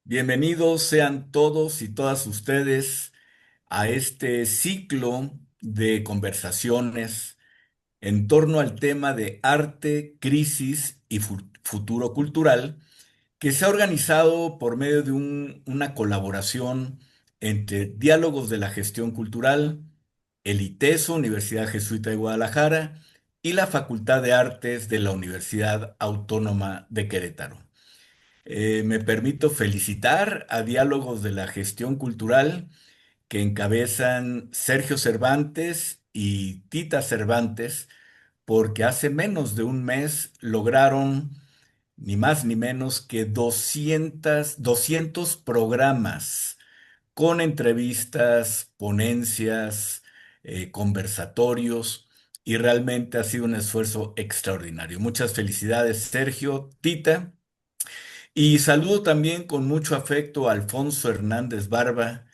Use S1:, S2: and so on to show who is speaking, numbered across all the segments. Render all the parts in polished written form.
S1: Bienvenidos sean todos y todas ustedes a este ciclo de conversaciones en torno al tema de arte, crisis y futuro cultural que se ha organizado por medio de una colaboración entre Diálogos de la Gestión Cultural, el ITESO, Universidad Jesuita de Guadalajara, y la Facultad de Artes de la Universidad Autónoma de Querétaro. Me permito felicitar a Diálogos de la Gestión Cultural que encabezan Sergio Cervantes y Tita Cervantes, porque hace menos de un mes lograron ni más ni menos que 200 programas con entrevistas, ponencias, conversatorios, y realmente ha sido un esfuerzo extraordinario. Muchas felicidades, Sergio, Tita. Y saludo también con mucho afecto a Alfonso Hernández Barba,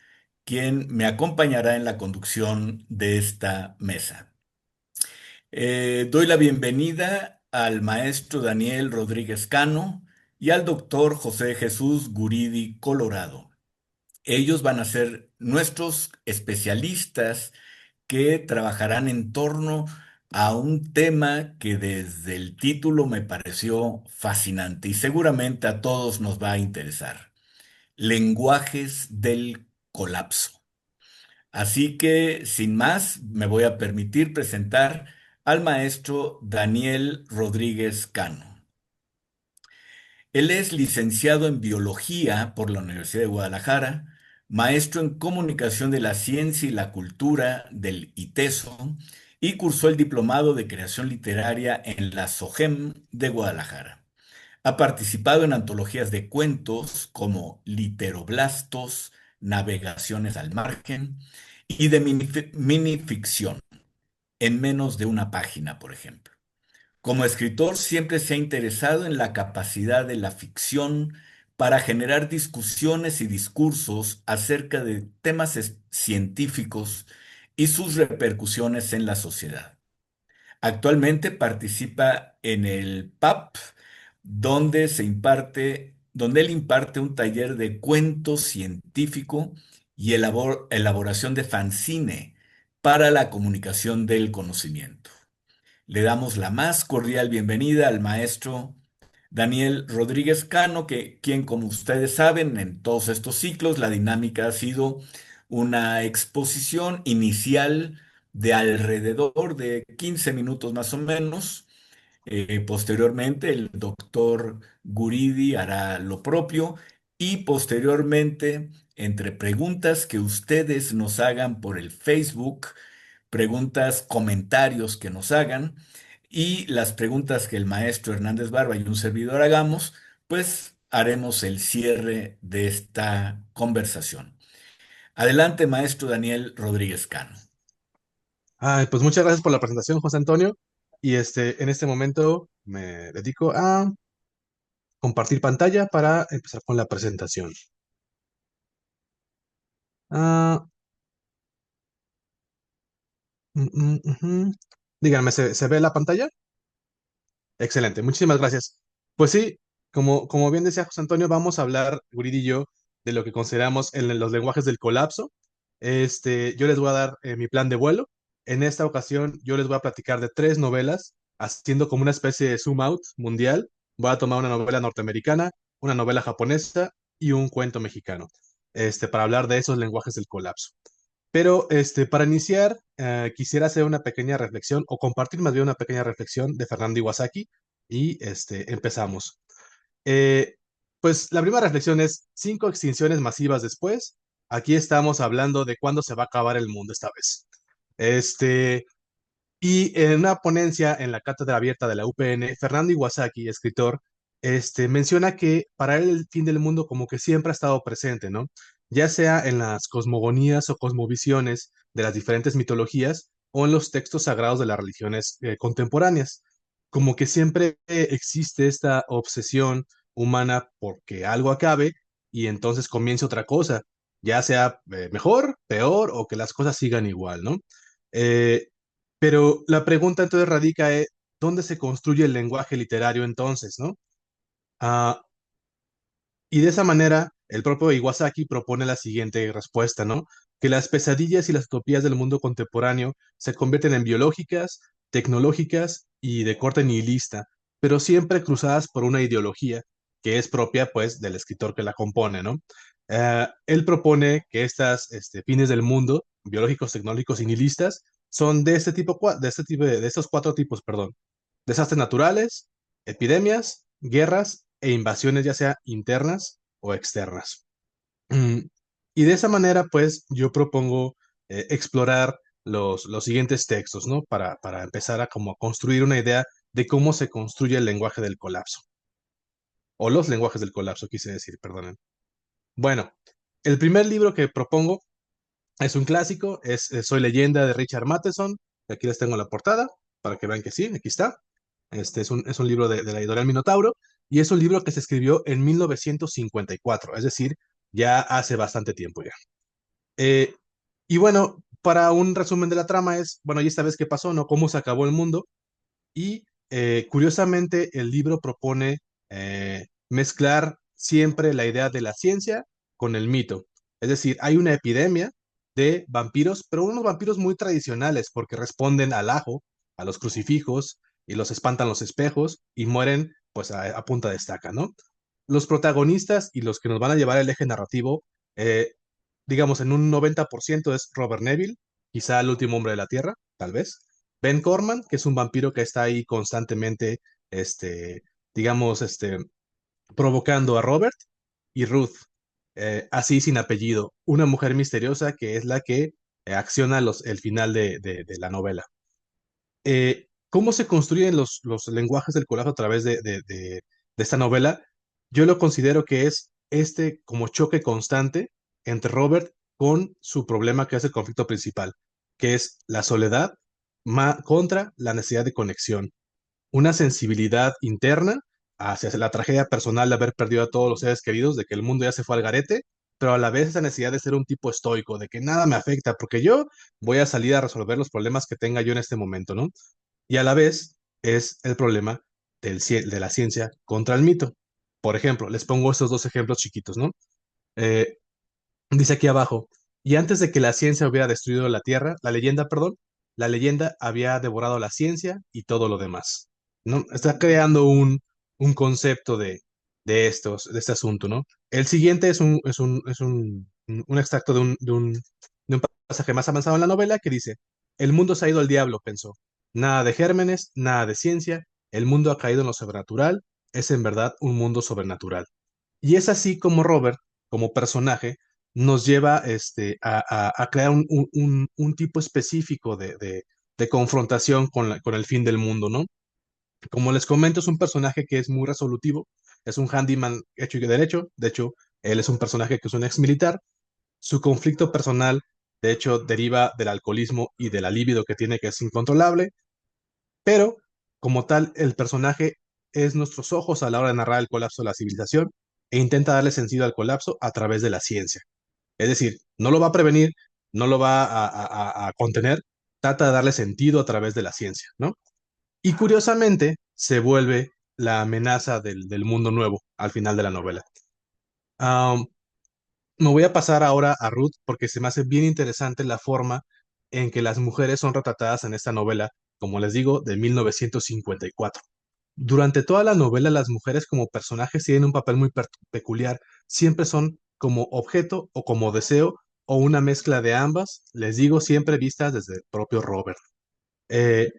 S1: quien me acompañará en la conducción de esta mesa. Doy la bienvenida al maestro Daniel Rodríguez Cano y al doctor José Jesús Guridi Colorado. Ellos van a ser nuestros especialistas que trabajarán en torno a un tema que desde el título me pareció fascinante y seguramente a todos nos va a interesar: lenguajes del colapso. Así que, sin más, me voy a permitir presentar al maestro Daniel Rodríguez Cano. Él es licenciado en Biología por la Universidad de Guadalajara, maestro en Comunicación de la Ciencia y la Cultura del ITESO y cursó el Diplomado de Creación Literaria en la SOGEM de Guadalajara. Ha participado en antologías de cuentos como Literoblastos, Navegaciones al Margen y de minificción, en menos de una página, por ejemplo. Como escritor, siempre se ha interesado en la capacidad de la ficción para generar discusiones y discursos acerca de temas científicos y sus repercusiones en la sociedad. Actualmente participa en el PAP, donde él imparte un taller de cuento científico y elaboración de fanzine para la comunicación del conocimiento. Le damos la más cordial bienvenida al maestro Daniel Rodríguez Cano, quien, como ustedes saben, en todos estos ciclos, la dinámica ha sido una exposición inicial de alrededor de 15 minutos más o menos. Posteriormente, el doctor Guridi hará lo propio y posteriormente, entre preguntas que ustedes nos hagan por el Facebook, preguntas, comentarios que nos hagan y las preguntas que el maestro Hernández Barba y un servidor hagamos, pues haremos el cierre de esta conversación. Adelante, maestro Daniel Rodríguez Cano.
S2: Ay, pues muchas gracias por la presentación, José Antonio. Y en este momento me dedico a compartir pantalla para empezar con la presentación. Ah, ujú. Díganme, ¿se ve la pantalla? Excelente, muchísimas gracias. Pues sí, como bien decía José Antonio, vamos a hablar, Guridi y yo, de lo que consideramos en los lenguajes del colapso. Yo les voy a dar mi plan de vuelo. En esta ocasión, yo les voy a platicar de tres novelas, haciendo como una especie de zoom out mundial. Voy a tomar una novela norteamericana, una novela japonesa y un cuento mexicano, para hablar de esos lenguajes del colapso. Pero para iniciar, quisiera hacer una pequeña reflexión o compartir más bien una pequeña reflexión de Fernando Iwasaki y empezamos. Eh, pues la primera reflexión es cinco extinciones masivas después. Aquí estamos hablando de cuándo se va a acabar el mundo esta vez. Este, y en una ponencia en la cátedra abierta de la UPN, Fernando Iwasaki, escritor, menciona que para él el fin del mundo como que siempre ha estado presente, ¿no? Ya sea en las cosmogonías o cosmovisiones de las diferentes mitologías o en los textos sagrados de las religiones contemporáneas. Como que siempre existe esta obsesión humana porque algo acabe y entonces comience otra cosa, ya sea mejor, peor o que las cosas sigan igual, ¿no? Eh, pero la pregunta entonces radica en dónde se construye el lenguaje literario entonces, ¿no? Ah, y de esa manera el propio Iwasaki propone la siguiente respuesta, ¿no? Que las pesadillas y las utopías del mundo contemporáneo se convierten en biológicas, tecnológicas y de corte nihilista, pero siempre cruzadas por una ideología que es propia, pues, del escritor que la compone, ¿no? Él propone que estas fines del mundo, biológicos, tecnológicos y nihilistas, son de este tipo, de estos cuatro tipos, perdón. Desastres naturales, epidemias, guerras e invasiones, ya sea internas o externas. Mm, Y de esa manera, pues, yo propongo explorar los siguientes textos, ¿no? Para empezar a como construir una idea de cómo se construye el lenguaje del colapso, o los lenguajes del colapso, quise decir, perdonen. Bueno, el primer libro que propongo es un clásico, es Soy Leyenda de Richard Matheson. Aquí les tengo la portada para que vean que sí, aquí está. Es un libro de la editorial Minotauro y es un libro que se escribió en 1954, es decir, ya hace bastante tiempo ya. Eh, y bueno, para un resumen de la trama es, bueno, ¿y esta vez qué pasó, no? ¿Cómo se acabó el mundo? Y curiosamente el libro propone mezclar siempre la idea de la ciencia con el mito. Es decir, hay una epidemia de vampiros, pero unos vampiros muy tradicionales porque responden al ajo, a los crucifijos y los espantan los espejos y mueren pues a punta de estaca, ¿no? Los protagonistas y los que nos van a llevar el eje narrativo, digamos en un 90% es Robert Neville, quizá el último hombre de la Tierra, tal vez. Ben Corman, que es un vampiro que está ahí constantemente, este, digamos, provocando a Robert, y Ruth, así sin apellido, una mujer misteriosa que es la que acciona el final de la novela. ¿Cómo se construyen los lenguajes del corazón a través de esta novela? Yo lo considero que es como choque constante entre Robert con su problema que es el conflicto principal, que es la soledad contra la necesidad de conexión, una sensibilidad interna hacia la tragedia personal de haber perdido a todos los seres queridos, de que el mundo ya se fue al garete, pero a la vez esa necesidad de ser un tipo estoico, de que nada me afecta, porque yo voy a salir a resolver los problemas que tenga yo en este momento, ¿no? Y a la vez es el problema de la ciencia contra el mito. Por ejemplo, les pongo estos dos ejemplos chiquitos, ¿no? Eh, Dice aquí abajo, y antes de que la ciencia hubiera destruido la Tierra, la leyenda, perdón, la leyenda había devorado la ciencia y todo lo demás, ¿no? Está creando un concepto de este asunto, ¿no? El siguiente es un extracto de un pasaje más avanzado en la novela que dice, el mundo se ha ido al diablo, pensó. Nada de gérmenes, nada de ciencia, el mundo ha caído en lo sobrenatural, es en verdad un mundo sobrenatural. Y es así como Robert, como personaje, nos lleva a crear un tipo específico de confrontación con el fin del mundo, ¿no? Como les comento, es un personaje que es muy resolutivo, es un handyman hecho y derecho, de hecho, él es un personaje que es un ex militar, su conflicto personal, de hecho, deriva del alcoholismo y de la libido que tiene, que es incontrolable, pero como tal, el personaje es nuestros ojos a la hora de narrar el colapso de la civilización e intenta darle sentido al colapso a través de la ciencia. Es decir, no lo va a prevenir, no lo va a contener, trata de darle sentido a través de la ciencia, ¿no? Y curiosamente se vuelve la amenaza del mundo nuevo al final de la novela. Am, Me voy a pasar ahora a Ruth porque se me hace bien interesante la forma en que las mujeres son retratadas en esta novela, como les digo, de 1954. Durante toda la novela, las mujeres como personajes tienen un papel muy peculiar. Siempre son como objeto o como deseo o una mezcla de ambas, les digo, siempre vistas desde el propio Robert. Eh,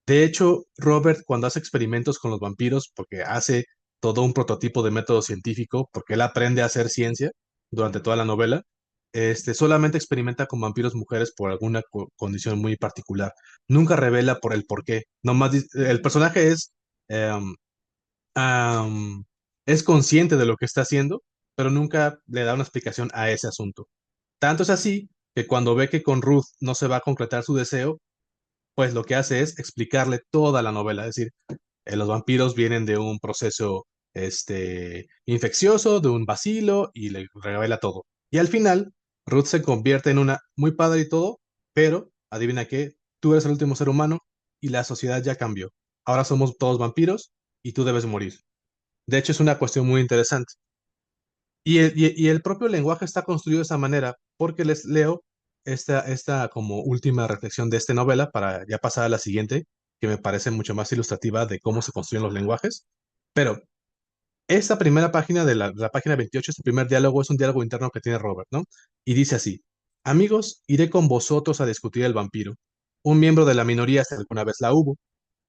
S2: de hecho, Robert, cuando hace experimentos con los vampiros, porque hace todo un prototipo de método científico, porque él aprende a hacer ciencia durante toda la novela, solamente experimenta con vampiros mujeres por alguna condición muy particular. Nunca revela por el por qué. Nomás el personaje em, am, es consciente de lo que está haciendo, pero nunca le da una explicación a ese asunto. Tanto es así que cuando ve que con Ruth no se va a concretar su deseo, pues lo que hace es explicarle toda la novela, es decir, los vampiros vienen de un proceso infeccioso, de un bacilo, y le revela todo. Y al final, Ruth se convierte en una muy padre y todo, pero adivina qué, tú eres el último ser humano y la sociedad ya cambió. Ahora somos todos vampiros y tú debes morir. De hecho, es una cuestión muy interesante. Y el propio lenguaje está construido de esa manera, porque les leo esta como última reflexión de esta novela para ya pasar a la siguiente, que me parece mucho más ilustrativa de cómo se construyen los lenguajes. Pero esta primera página de la página 28, este primer diálogo, es un diálogo interno que tiene Robert, ¿no? Y dice así: Amigos, iré con vosotros a discutir el vampiro. Un miembro de la minoría si alguna vez la hubo,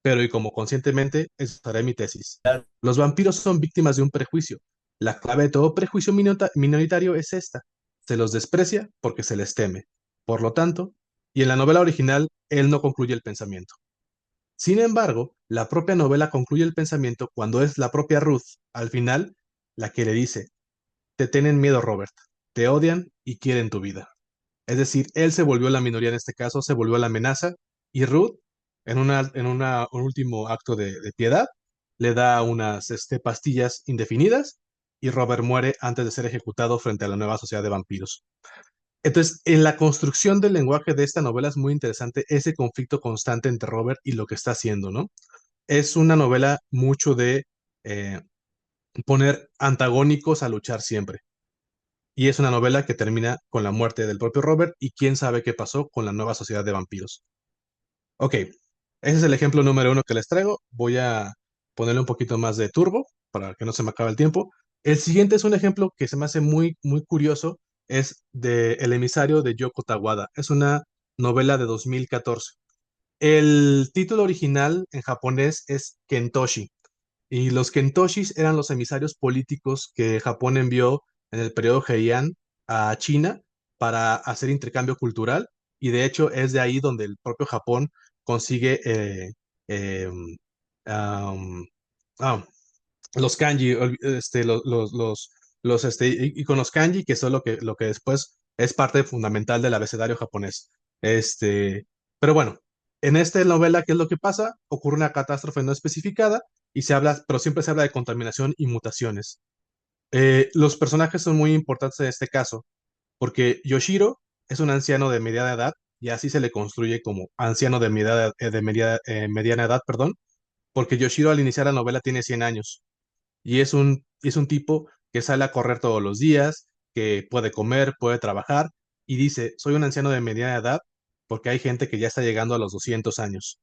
S2: pero y como conscientemente expresaré mi tesis. Los vampiros son víctimas de un prejuicio. La clave de todo prejuicio minoritario es esta: se los desprecia porque se les teme. Por lo tanto, y en la novela original, él no concluye el pensamiento. Sin embargo, la propia novela concluye el pensamiento cuando es la propia Ruth, al final, la que le dice: te tienen miedo, Robert, te odian y quieren tu vida. Es decir, él se volvió la minoría en este caso, se volvió la amenaza, y Ruth, un último acto de piedad, le da unas pastillas indefinidas y Robert muere antes de ser ejecutado frente a la nueva sociedad de vampiros. Entonces, en la construcción del lenguaje de esta novela es muy interesante ese conflicto constante entre Robert y lo que está haciendo, ¿no? Es una novela mucho de eh, poner antagónicos a luchar siempre. Y es una novela que termina con la muerte del propio Robert y quién sabe qué pasó con la nueva sociedad de vampiros. Ok, ese es el ejemplo número uno que les traigo. Voy a ponerle un poquito más de turbo para que no se me acabe el tiempo. El siguiente es un ejemplo que se me hace muy, muy curioso. Es de El emisario de Yoko Tawada. Es una novela de 2014. El título original en japonés es Kentoshi. Y los Kentoshis eran los emisarios políticos que Japón envió en el periodo Heian a China para hacer intercambio cultural. Y de hecho es de ahí donde el propio Japón consigue eh, am, ah, los kanji, y con los kanji, que son lo que después es parte fundamental del abecedario japonés. Este, pero bueno, en esta novela, ¿qué es lo que pasa? Ocurre una catástrofe no especificada y se habla, pero siempre se habla de contaminación y mutaciones. Los personajes son muy importantes en este caso, porque Yoshiro es un anciano de mediana edad, y así se le construye como anciano mediana edad, perdón, porque Yoshiro al iniciar la novela tiene 100 años y es un tipo que sale a correr todos los días, que puede comer, puede trabajar, y dice: soy un anciano de mediana edad porque hay gente que ya está llegando a los 200 años.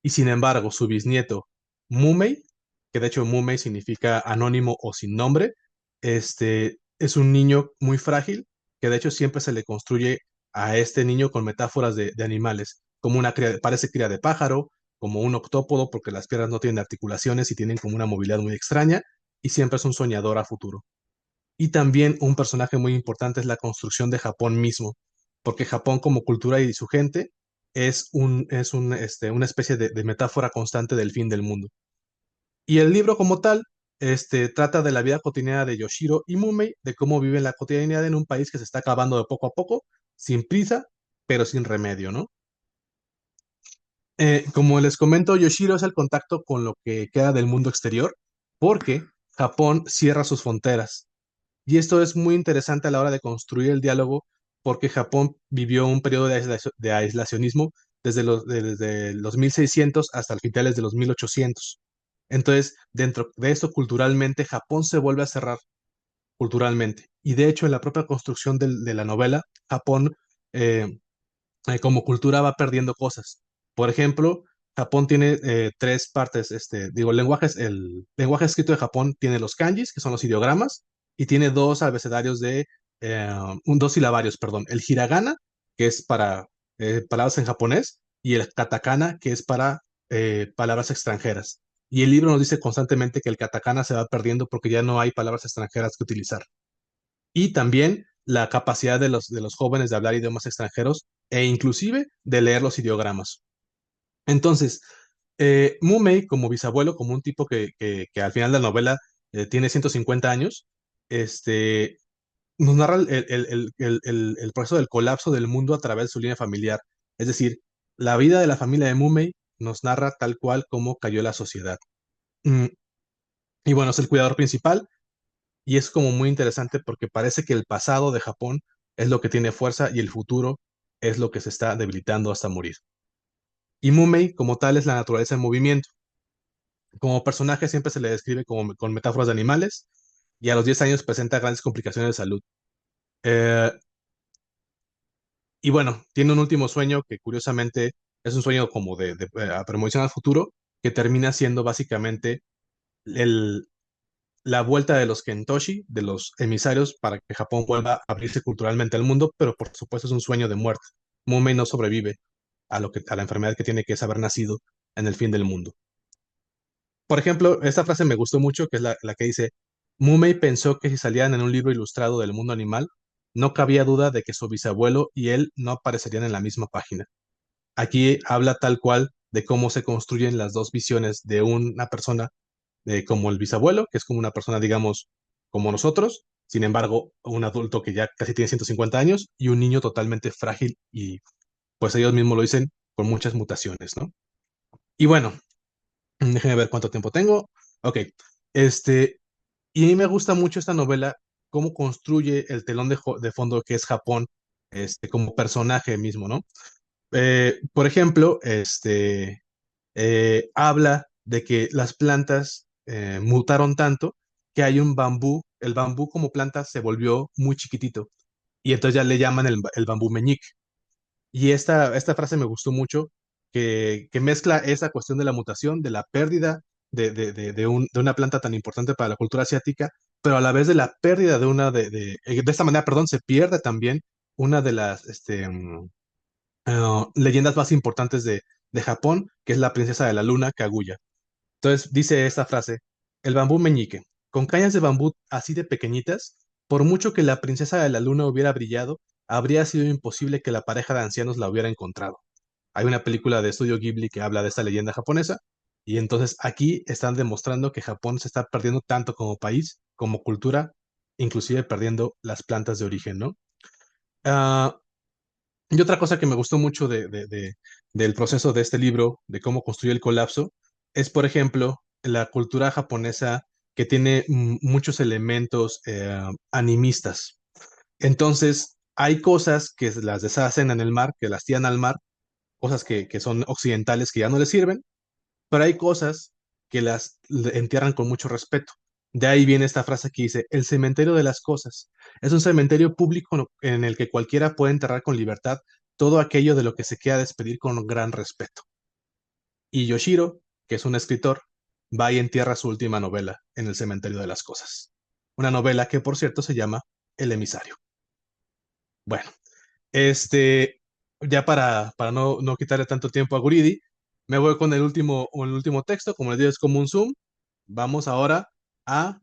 S2: Y sin embargo, su bisnieto, Mumei, que de hecho Mumei significa anónimo o sin nombre, es un niño muy frágil, que de hecho siempre se le construye a este niño con metáforas de animales, como una cría, parece cría de pájaro, como un octópodo porque las piernas no tienen articulaciones y tienen como una movilidad muy extraña, y siempre es un soñador a futuro. Y también un personaje muy importante es la construcción de Japón mismo, porque Japón como cultura y su gente una especie de metáfora constante del fin del mundo. Y el libro como tal, trata de la vida cotidiana de Yoshiro y Mumei, de cómo viven la cotidianidad en un país que se está acabando de poco a poco, sin prisa, pero sin remedio, ¿no? Como les comento, Yoshiro es el contacto con lo que queda del mundo exterior, porque Japón cierra sus fronteras. Y esto es muy interesante a la hora de construir el diálogo, porque Japón vivió un periodo de aislacionismo desde los 1600 hasta el finales de los 1800. Entonces, dentro de esto, culturalmente, Japón se vuelve a cerrar culturalmente. Y de hecho, en la propia construcción de la novela, Japón como cultura va perdiendo cosas. Por ejemplo, Japón tiene tres partes, el lenguaje escrito de Japón tiene los kanjis, que son los ideogramas, y tiene dos abecedarios dos silabarios, perdón, el hiragana, que es para palabras en japonés, y el katakana, que es para palabras extranjeras. Y el libro nos dice constantemente que el katakana se va perdiendo porque ya no hay palabras extranjeras que utilizar, y también la capacidad de los jóvenes de hablar idiomas extranjeros e inclusive de leer los ideogramas. Entonces, Mumei, como bisabuelo, como un tipo que al final de la novela tiene 150 años, este, nos narra el proceso del colapso del mundo a través de su línea familiar. Es decir, la vida de la familia de Mumei nos narra tal cual como cayó la sociedad. Mm, y bueno, es el cuidador principal. Y es como muy interesante porque parece que el pasado de Japón es lo que tiene fuerza y el futuro es lo que se está debilitando hasta morir. Y Mumei, como tal, es la naturaleza en movimiento. Como personaje siempre se le describe como, con metáforas de animales. y a los 10 años presenta grandes complicaciones de salud. Eh, y bueno, tiene un último sueño que curiosamente es un sueño como de premonición al futuro, que termina siendo básicamente el, la vuelta de los Kentoshi, de los emisarios, para que Japón vuelva a abrirse culturalmente al mundo, pero por supuesto es un sueño de muerte. Mumei no sobrevive a la enfermedad que tiene, que es haber nacido en el fin del mundo. Por ejemplo, esta frase me gustó mucho, que es la que dice, Mumei pensó que si salían en un libro ilustrado del mundo animal, no cabía duda de que su bisabuelo y él no aparecerían en la misma página. Aquí habla tal cual de cómo se construyen las dos visiones de una persona como el bisabuelo, que es como una persona, digamos, como nosotros, sin embargo, un adulto que ya casi tiene 150 años y un niño totalmente frágil y pues ellos mismos lo dicen con muchas mutaciones, ¿no? Y bueno, déjenme ver cuánto tiempo tengo. Ok, este, y a mí me gusta mucho esta novela, cómo construye el telón de fondo que es Japón, como personaje mismo, ¿no? Por ejemplo, habla de que las plantas mutaron tanto que hay un bambú, el bambú como planta se volvió muy chiquitito y entonces ya le llaman el bambú meñique. Y esta frase me gustó mucho, que mezcla esa cuestión de la mutación, de la pérdida de una planta tan importante para la cultura asiática, pero a la vez de la pérdida de esta manera, perdón, se pierde también una de las leyendas más importantes de Japón, que es la princesa de la luna, Kaguya. Entonces dice esta frase, el bambú meñique, con cañas de bambú así de pequeñitas, por mucho que la princesa de la luna hubiera brillado, habría sido imposible que la pareja de ancianos la hubiera encontrado. Hay una película de estudio Ghibli que habla de esta leyenda japonesa, y entonces aquí están demostrando que Japón se está perdiendo tanto como país, como cultura, inclusive perdiendo las plantas de origen, ¿no? Ah, y otra cosa que me gustó mucho del proceso de este libro, de cómo construir el colapso, es, por ejemplo, la cultura japonesa que tiene muchos elementos animistas. Entonces, hay cosas que las deshacen en el mar, que las tiran al mar, cosas que son occidentales que ya no les sirven, pero hay cosas que las entierran con mucho respeto. De ahí viene esta frase que dice, el cementerio de las cosas. Es un cementerio público en el que cualquiera puede enterrar con libertad todo aquello de lo que se quiera despedir con gran respeto. Y Yoshiro, que es un escritor, va y entierra su última novela en el cementerio de las cosas. Una novela que, por cierto, se llama El emisario. Bueno, ya para no quitarle tanto tiempo a Guridi, me voy con el último texto, como les digo, es como un zoom. Vamos ahora a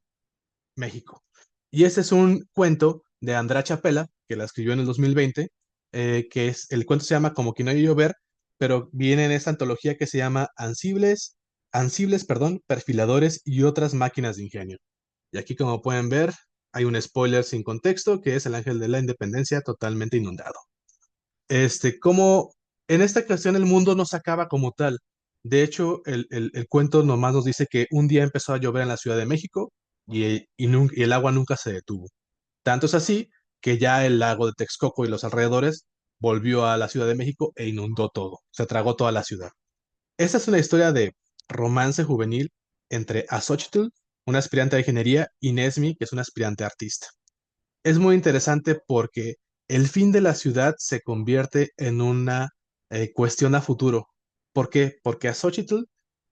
S2: México. Y este es un cuento de Andrea Chapela, que la escribió en el 2020, el cuento se llama Como que no hay llover, pero viene en esta antología que se llama Ansibles, perdón, perfiladores y otras máquinas de ingenio. Y aquí, como pueden ver, hay un spoiler sin contexto, que es el ángel de la independencia totalmente inundado. Como en esta ocasión el mundo no se acaba como tal. De hecho, el cuento nomás nos dice que un día empezó a llover en la Ciudad de México y el agua nunca se detuvo. Tanto es así que ya el lago de Texcoco y los alrededores volvió a la Ciudad de México e inundó todo, se tragó toda la ciudad. Esta es una historia de romance juvenil entre Azochitl, una aspirante de ingeniería, y Nesmi, que es una aspirante artista. Es muy interesante porque el fin de la ciudad se convierte en una cuestión a futuro. ¿Por qué? Porque Xochitl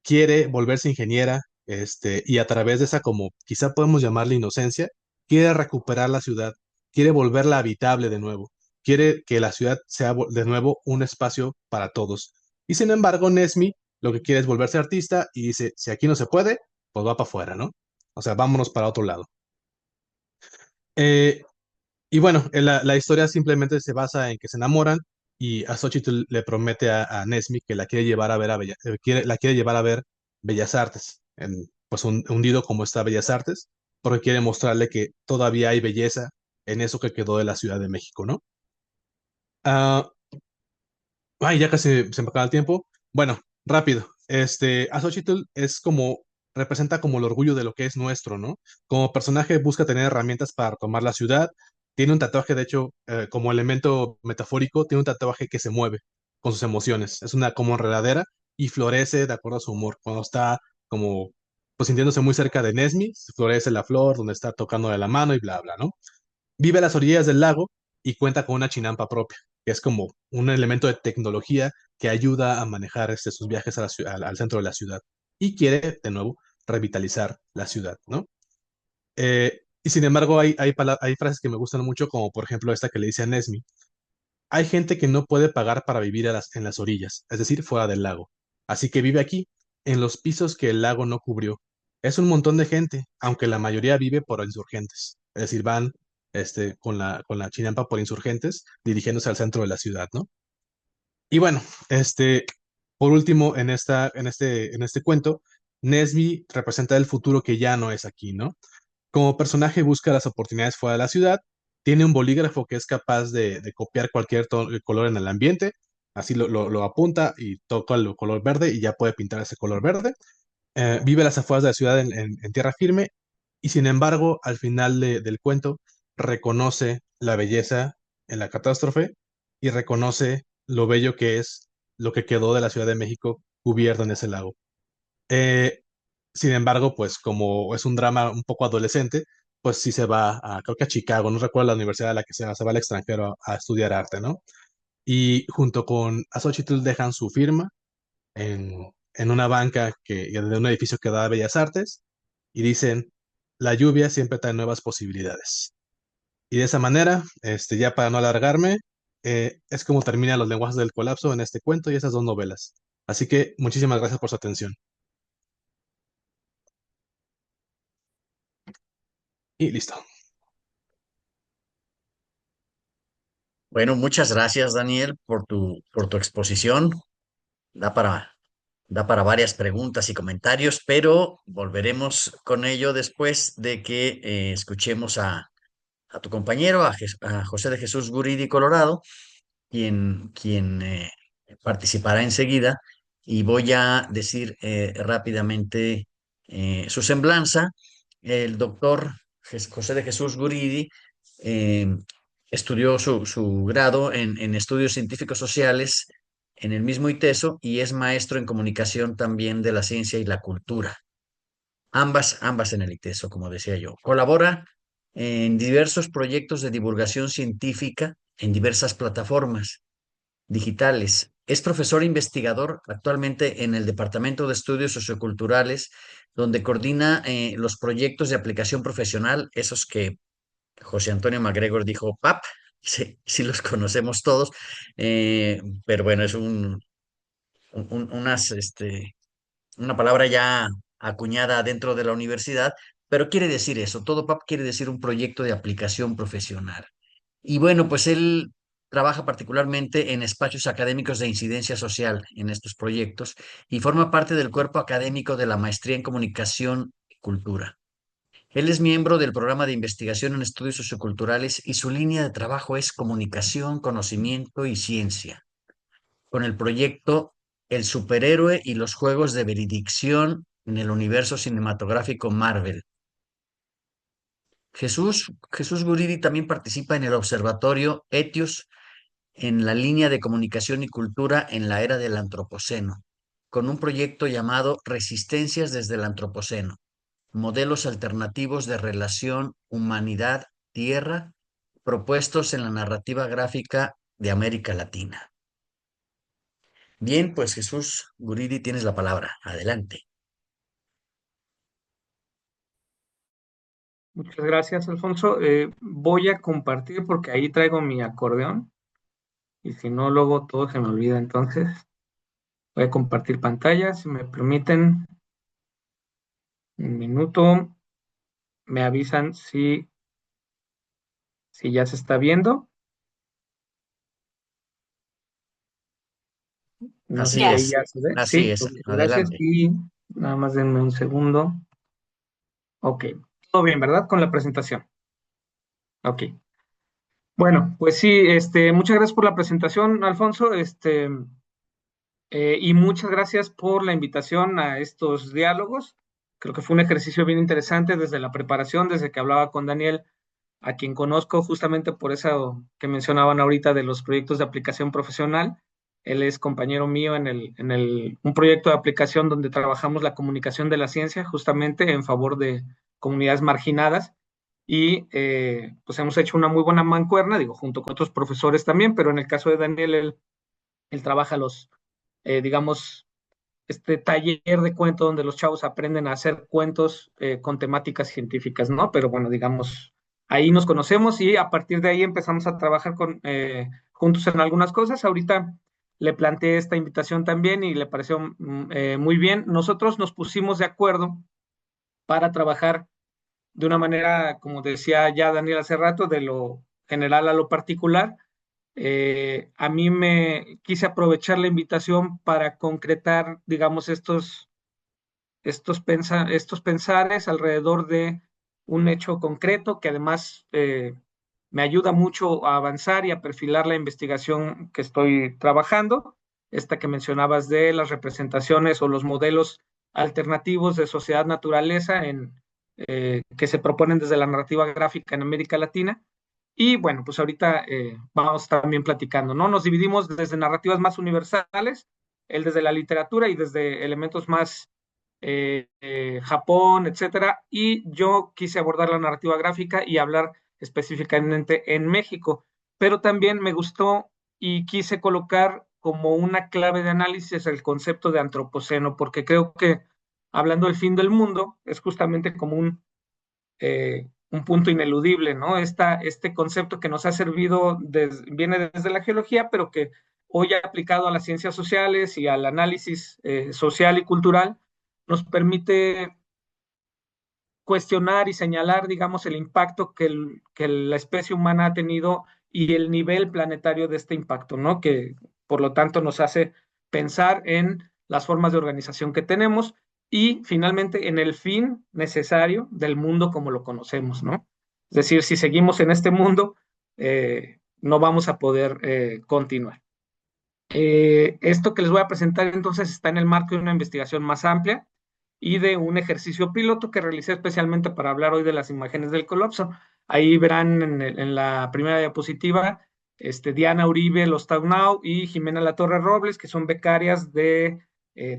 S2: quiere volverse ingeniera, y a través de esa, como quizá podemos llamarle inocencia, quiere recuperar la ciudad, quiere volverla habitable de nuevo, quiere que la ciudad sea de nuevo un espacio para todos. Y sin embargo, Nesmi lo que quiere es volverse artista y dice, si aquí no se puede, pues va para afuera, ¿no? O sea, vámonos para otro lado. Eh, y bueno, la historia simplemente se basa en que se enamoran y a Xochitl le promete a Nesmi que la quiere llevar a ver la quiere llevar a ver Bellas Artes, pues hundido como está Bellas Artes, porque quiere mostrarle que todavía hay belleza en eso que quedó de la Ciudad de México, ¿no? Ah, ay, ya casi se me acaba el tiempo. Bueno, rápido. Xochitl es como, representa como el orgullo de lo que es nuestro, ¿no? Como personaje busca tener herramientas para tomar la ciudad. Tiene un tatuaje, de hecho, como elemento metafórico, tiene un tatuaje que se mueve con sus emociones. Es una como enredadera y florece de acuerdo a su humor. Cuando está como pues sintiéndose muy cerca de Nesmi, florece la flor, donde está tocando de la mano y bla, bla, ¿no? Vive a las orillas del lago y cuenta con una chinampa propia, que es como un elemento de tecnología que ayuda a manejar sus viajes a al centro de la ciudad. Y quiere, de nuevo, revitalizar la ciudad, ¿no? Y sin embargo, hay frases que me gustan mucho, como por ejemplo esta que le dice a Nesmi. Hay gente que no puede pagar para vivir en las orillas, es decir, fuera del lago. Así que vive aquí, en los pisos que el lago no cubrió. Es un montón de gente, aunque la mayoría vive por insurgentes. Es decir, van con la chinampa por insurgentes, dirigiéndose al centro de la ciudad, ¿no? Y bueno, por último, en este cuento, Nesmi representa el futuro que ya no es aquí, ¿no? Como personaje busca las oportunidades fuera de la ciudad, tiene un bolígrafo que es capaz de copiar cualquier color en el ambiente, así lo apunta y toca el color verde y ya puede pintar ese color verde. Vive a las afueras de la ciudad en tierra firme y sin embargo al final del cuento reconoce la belleza en la catástrofe y reconoce lo bello que es lo que quedó de la Ciudad de México cubierto en ese lago. Eh, Sin embargo, pues como es un drama un poco adolescente, pues sí se va a, creo que a Chicago, no recuerdo la universidad a la que se va al extranjero a estudiar arte, ¿no? Y junto con Xochitl dejan su firma en una banca de un edificio que da a Bellas Artes y dicen, la lluvia siempre trae nuevas posibilidades. Y de esa manera, ya para no alargarme, es como terminan los lenguajes del colapso en este cuento y esas dos novelas. Así que muchísimas gracias por su atención. Y listo.
S3: Bueno, muchas gracias, Daniel, por tu exposición. Da para, da para varias preguntas y comentarios, pero volveremos con ello después de que escuchemos a tu compañero, a José de Jesús Guridi Colorado, quien participará enseguida. Y voy a decir rápidamente su semblanza. El doctor José de Jesús Guridi eh, estudió su grado en estudios científicos sociales en el mismo ITESO y es maestro en comunicación también de la ciencia y la cultura. Ambas en el ITESO, como decía yo. Colabora en diversos proyectos de divulgación científica en diversas plataformas digitales. Es profesor investigador actualmente en el Departamento de Estudios Socioculturales, donde coordina los proyectos de aplicación profesional, esos que José Antonio MacGregor dijo, PAP, sí, sí los conocemos todos, pero bueno, es una palabra ya acuñada dentro de la universidad, pero quiere decir eso, todo PAP quiere decir un proyecto de aplicación profesional. Y bueno, pues él trabaja particularmente en espacios académicos de incidencia social en estos proyectos y forma parte del cuerpo académico de la Maestría en Comunicación y Cultura. Él es miembro del programa de investigación en estudios socioculturales y su línea de trabajo es comunicación, conocimiento y ciencia, con el proyecto El superhéroe y los juegos de veredicción en el universo cinematográfico Marvel. Jesús Guridi también participa en el Observatorio Etios en la línea de comunicación y cultura en la era del Antropoceno, con un proyecto llamado Resistencias desde el Antropoceno, modelos alternativos de relación humanidad-tierra propuestos en la narrativa gráfica de América Latina. Bien, pues Jesús Guridi, tienes la palabra. Adelante.
S4: Muchas gracias, Alfonso. Voy a compartir porque ahí traigo mi acordeón y si no, luego todo se me olvida. Entonces, voy a compartir pantalla. Si me permiten un minuto, me avisan si ya se está viendo. No sé
S3: Así
S4: si ahí
S3: es,
S4: ya se ve.
S3: así
S4: Sí,
S3: es.
S4: ok, gracias.
S3: Adelante.
S4: Y nada más denme un segundo. Ok, todo bien, ¿verdad? Con la presentación. Ok. Bueno, pues sí, muchas gracias por la presentación, Alfonso. Y muchas gracias por la invitación a estos diálogos. Creo que fue un ejercicio bien interesante desde la preparación, desde que hablaba con Daniel, a quien conozco justamente por eso que mencionaban ahorita de los proyectos de aplicación profesional. Él es compañero mío un proyecto de aplicación donde trabajamos la comunicación de la ciencia justamente en favor de comunidades marginadas y pues hemos hecho una muy buena mancuerna, digo, junto con otros profesores también, pero en el caso de Daniel, él trabaja digamos, este taller de cuento donde los chavos aprenden a hacer cuentos con temáticas científicas, ¿no? Pero bueno, digamos, ahí nos conocemos y a partir de ahí empezamos a trabajar juntos en algunas cosas. Ahorita le planteé esta invitación también y le pareció muy bien. Nosotros nos pusimos de acuerdo para trabajar de una manera, como decía ya Daniel hace rato, de lo general a lo particular. A mí me quise aprovechar la invitación para concretar, digamos, estos pensares alrededor de un hecho concreto que además me ayuda mucho a avanzar y a perfilar la investigación que estoy trabajando, esta que mencionabas de las representaciones o los modelos alternativos de sociedad-naturaleza que se proponen desde la narrativa gráfica en América Latina. Y bueno, pues ahorita vamos también platicando, ¿no? Nos dividimos desde narrativas más universales, él desde la literatura y desde elementos más Japón, etcétera, y yo quise abordar la narrativa gráfica y hablar específicamente en México, pero también me gustó y quise colocar como una clave de análisis el concepto de antropoceno, porque creo que hablando del fin del mundo es justamente como un punto ineludible, ¿no? Este concepto que nos ha servido, viene desde la geología, pero que hoy ha aplicado a las ciencias sociales y al análisis social y cultural, nos permite cuestionar y señalar, digamos, el impacto que la especie humana ha tenido y el nivel planetario de este impacto, ¿no? Que por lo tanto nos hace pensar en las formas de organización que tenemos y finalmente en el fin necesario del mundo como lo conocemos, ¿no? Es decir, si seguimos en este mundo, no vamos a poder continuar. Esto que les voy a presentar entonces está en el marco de una investigación más amplia y de un ejercicio piloto que realicé especialmente para hablar hoy de las imágenes del colapso. Ahí verán en la primera diapositiva Diana Uribe Lostaunau y Jimena Latorre Robles, que son becarias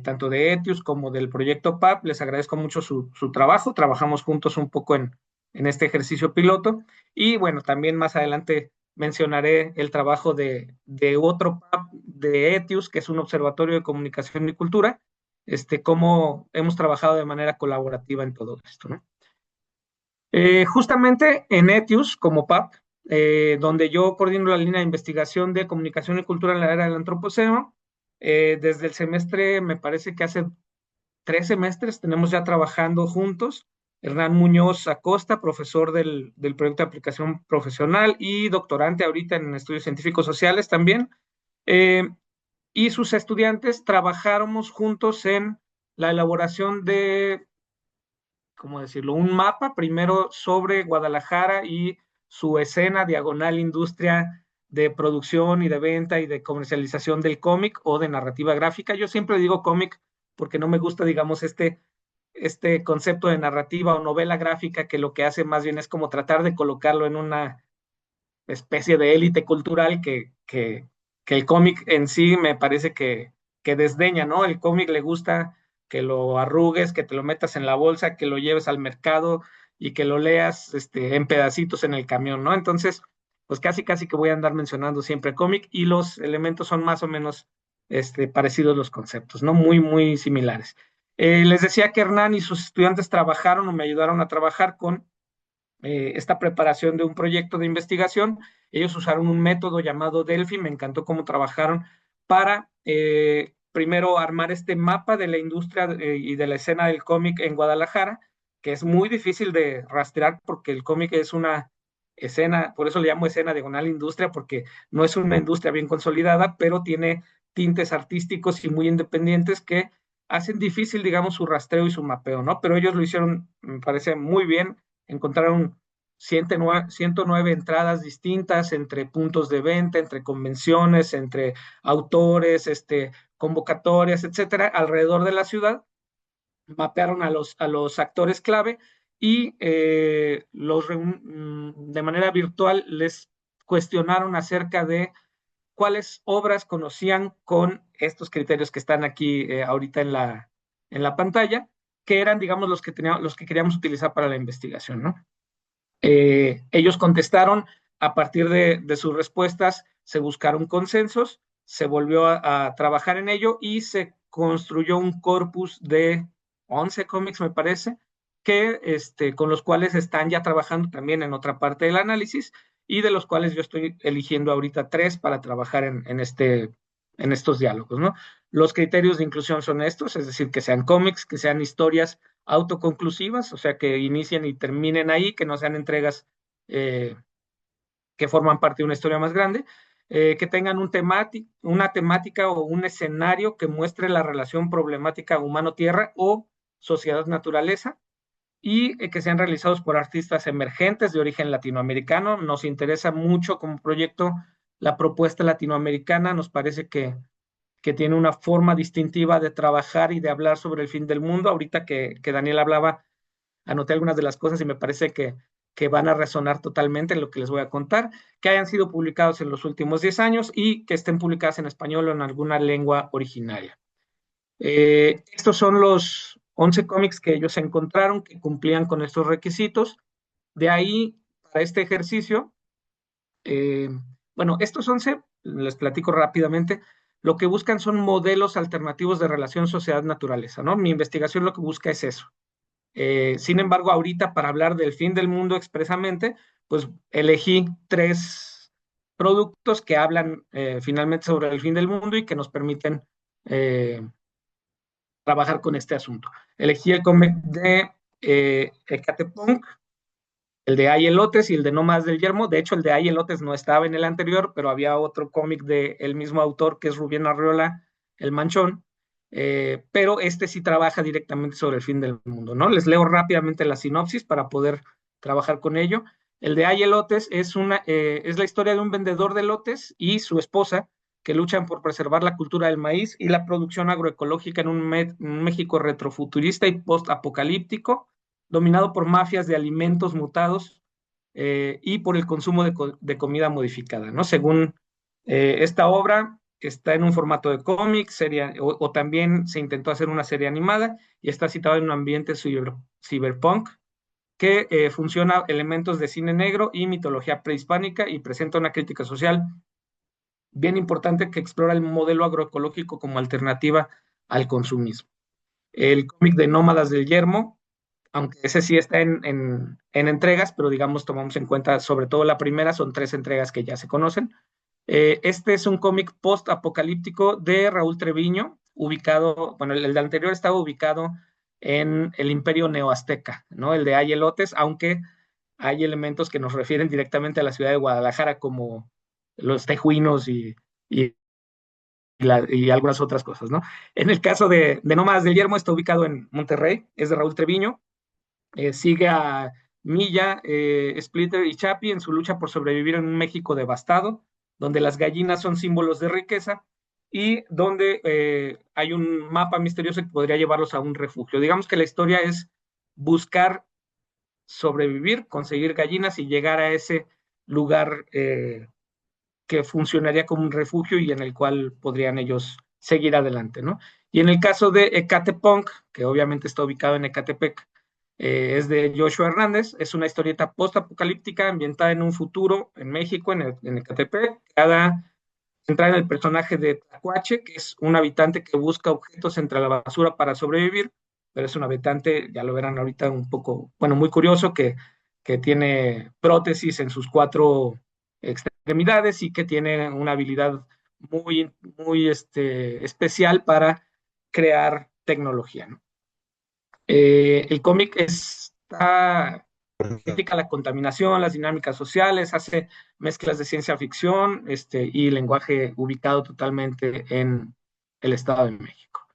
S4: tanto de ETIUS como del proyecto PAP. Les agradezco mucho su trabajo. Trabajamos juntos un poco en este ejercicio piloto. Y bueno, también más adelante mencionaré el trabajo de otro PAP de ETIUS, que es un observatorio de comunicación y cultura, cómo hemos trabajado de manera colaborativa en todo esto, ¿no? Justamente en ETIUS, como PAP, donde yo coordino la línea de investigación de comunicación y cultura en la era del antropoceno, desde el semestre, me parece que hace 3 semestres tenemos ya trabajando juntos. Hernán Muñoz Acosta, profesor del proyecto de aplicación profesional y doctorante ahorita en estudios científicos sociales también. Y sus estudiantes trabajáramos juntos en la elaboración de, ¿cómo decirlo?, un mapa primero sobre Guadalajara y su escena diagonal industria de producción y de venta y de comercialización del cómic o de narrativa gráfica. Yo siempre digo cómic porque no me gusta, digamos, este concepto de narrativa o novela gráfica que lo que hace más bien es como tratar de colocarlo en una especie de élite cultural que el cómic en sí me parece que desdeña, ¿no? El cómic le gusta que lo arrugues, que te lo metas en la bolsa, que lo lleves al mercado y que lo leas en pedacitos en el camión, ¿no? Entonces, pues casi casi que voy a andar mencionando siempre cómic y los elementos son más o menos parecidos los conceptos, ¿no? Muy, muy similares. Les decía que Hernán y sus estudiantes trabajaron o me ayudaron a trabajar con esta preparación de un proyecto de investigación. Ellos usaron un método llamado Delphi, me encantó cómo trabajaron para primero armar este mapa de la industria y de la escena del cómic en Guadalajara, que es muy difícil de rastrear porque el cómic es una escena, por eso le llamo escena diagonal industria, porque no es una industria bien consolidada, pero tiene tintes artísticos y muy independientes que hacen difícil, digamos, su rastreo y su mapeo, ¿no? Pero ellos lo hicieron, me parece, muy bien. Encontraron 109 entradas distintas entre puntos de venta, entre convenciones, entre autores, convocatorias, etcétera, alrededor de la ciudad. Mapearon a los actores clave y de manera virtual les cuestionaron acerca de cuáles obras conocían con estos criterios que están aquí ahorita en la pantalla, que eran, digamos, los que queríamos utilizar para la investigación, ¿no? Ellos contestaron, a partir de sus respuestas se buscaron consensos, se volvió a trabajar en ello y se construyó un corpus de 11 cómics, me parece, que con los cuales están ya trabajando también en otra parte del análisis y de los cuales yo estoy eligiendo ahorita 3 para trabajar en estos diálogos, ¿no? Los criterios de inclusión son estos, es decir, que sean cómics, que sean historias autoconclusivas, o sea, que inicien y terminen ahí, que no sean entregas eh, que forman parte de una historia más grande, que tengan una temática o un escenario que muestre la relación problemática humano-tierra o sociedad-naturaleza, y que sean realizados por artistas emergentes de origen latinoamericano. Nos interesa mucho como proyecto la propuesta latinoamericana, nos parece que tiene una forma distintiva de trabajar y de hablar sobre el fin del mundo. Ahorita que Daniel hablaba, anoté algunas de las cosas y me parece que van a resonar totalmente en lo que les voy a contar, que hayan sido publicados en los últimos 10 años y que estén publicadas en español o en alguna lengua originaria. Estos son los 11 cómics que ellos encontraron que cumplían con estos requisitos. De ahí, para este ejercicio, eh, bueno, estos 11, les platico rápidamente, lo que buscan son modelos alternativos de relación sociedad-naturaleza, ¿no? Mi investigación lo que busca es eso. Sin embargo, ahorita para hablar del fin del mundo expresamente, pues elegí 3 productos que hablan finalmente sobre el fin del mundo y que nos permiten trabajar con este asunto. Elegí el cómic de Ecatepunk, el de Hay Elotes y el de No Más del Yermo. De hecho, el de Hay Elotes no estaba en el anterior, pero había otro cómic del mismo autor, que es Rubén Arriola, El Manchón, pero este sí trabaja directamente sobre el fin del mundo, ¿no? Les leo rápidamente la sinopsis para poder trabajar con ello. El de Hay Elotes es la historia de un vendedor de elotes y su esposa que luchan por preservar la cultura del maíz y la producción agroecológica en un México retrofuturista y post-apocalíptico, dominado por mafias de alimentos mutados y por el consumo de comida modificada, ¿no? Según esta obra, está en un formato de cómic, o también se intentó hacer una serie animada y está situado en un ambiente cyberpunk que funciona elementos de cine negro y mitología prehispánica y presenta una crítica social bien importante que explora el modelo agroecológico como alternativa al consumismo. El cómic de Nómadas del Yermo, aunque ese sí está en entregas, pero digamos tomamos en cuenta sobre todo la primera, son 3 entregas que ya se conocen. Este es un cómic post-apocalíptico de Raúl Treviño, ubicado, bueno, el de anterior estaba ubicado en el Imperio Neoazteca, ¿no? El de Hay Elotes, aunque hay elementos que nos refieren directamente a la ciudad de Guadalajara, como los tejuinos y algunas otras cosas, ¿no? En el caso de Nómadas del Yermo, está ubicado en Monterrey, es de Raúl Treviño, sigue a Milla, Splitter y Chapi en su lucha por sobrevivir en un México devastado, donde las gallinas son símbolos de riqueza y donde hay un mapa misterioso que podría llevarlos a un refugio. Digamos que la historia es buscar sobrevivir, conseguir gallinas y llegar a ese lugar que funcionaría como un refugio y en el cual podrían ellos seguir adelante, ¿no? Y en el caso de Ecatepunk, que obviamente está ubicado en Ecatepec, es de Joshua Hernández, es una historieta post-apocalíptica ambientada en un futuro en México, en Ecatepec, centrada en el personaje de Tacuache, que es un habitante que busca objetos entre la basura para sobrevivir, pero es un habitante, ya lo verán ahorita, un poco, bueno, muy curioso, que tiene prótesis en sus 4 extremidades y que tiene una habilidad muy especial para crear tecnología, ¿no? El cómic critica la contaminación, las dinámicas sociales, hace mezclas de ciencia ficción y lenguaje ubicado totalmente en el Estado de México.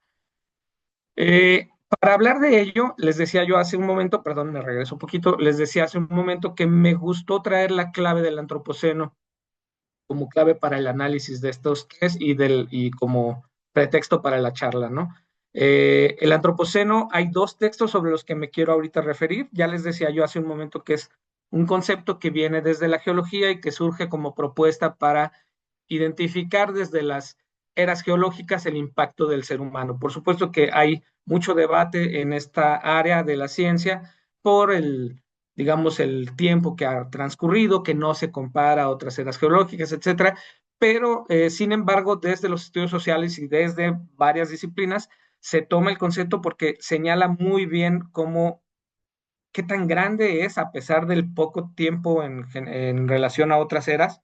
S4: Para hablar de ello, les decía yo hace un momento, perdón, me regreso un poquito, les decía hace un momento que me gustó traer la clave del antropoceno como clave para el análisis de estos 3 y como pretexto para la charla, ¿no? El antropoceno, hay 2 textos sobre los que me quiero ahorita referir. Ya les decía yo hace un momento que es un concepto que viene desde la geología y que surge como propuesta para identificar desde las eras geológicas el impacto del ser humano. Por supuesto que hay mucho debate en esta área de la ciencia por digamos, el tiempo que ha transcurrido, que no se compara a otras eras geológicas, etcétera, pero sin embargo, desde los estudios sociales y desde varias disciplinas, se toma el concepto porque señala muy bien qué tan grande es, a pesar del poco tiempo en relación a otras eras,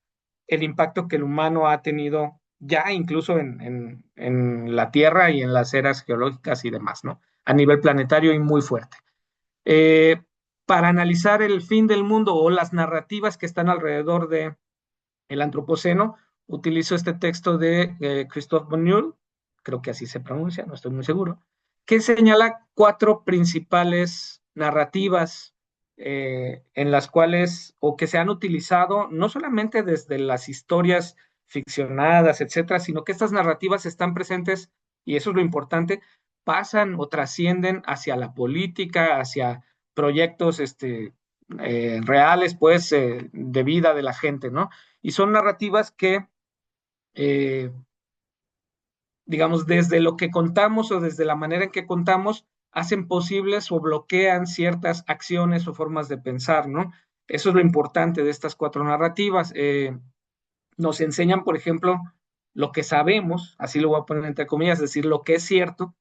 S4: el impacto que el humano ha tenido ya incluso en la Tierra y en las eras geológicas y demás, ¿no? A nivel planetario y muy fuerte. Eh, para analizar el fin del mundo o las narrativas que están alrededor de el antropoceno, utilizo este texto de Christophe Bonneul, creo que así se pronuncia, no estoy muy seguro, que señala 4 principales narrativas en las cuales, o que se han utilizado, no solamente desde las historias ficcionadas, etcétera, sino que estas narrativas están presentes, y eso es lo importante, pasan o trascienden hacia la política, hacia proyectos reales, pues, de vida de la gente, ¿no? Y son narrativas que, eh, digamos, desde lo que contamos o desde la manera en que contamos, hacen posibles o bloquean ciertas acciones o formas de pensar, ¿no? Eso es lo importante de estas 4 narrativas. Nos enseñan, por ejemplo, lo que sabemos, así lo voy a poner entre comillas, es decir, lo que es cierto,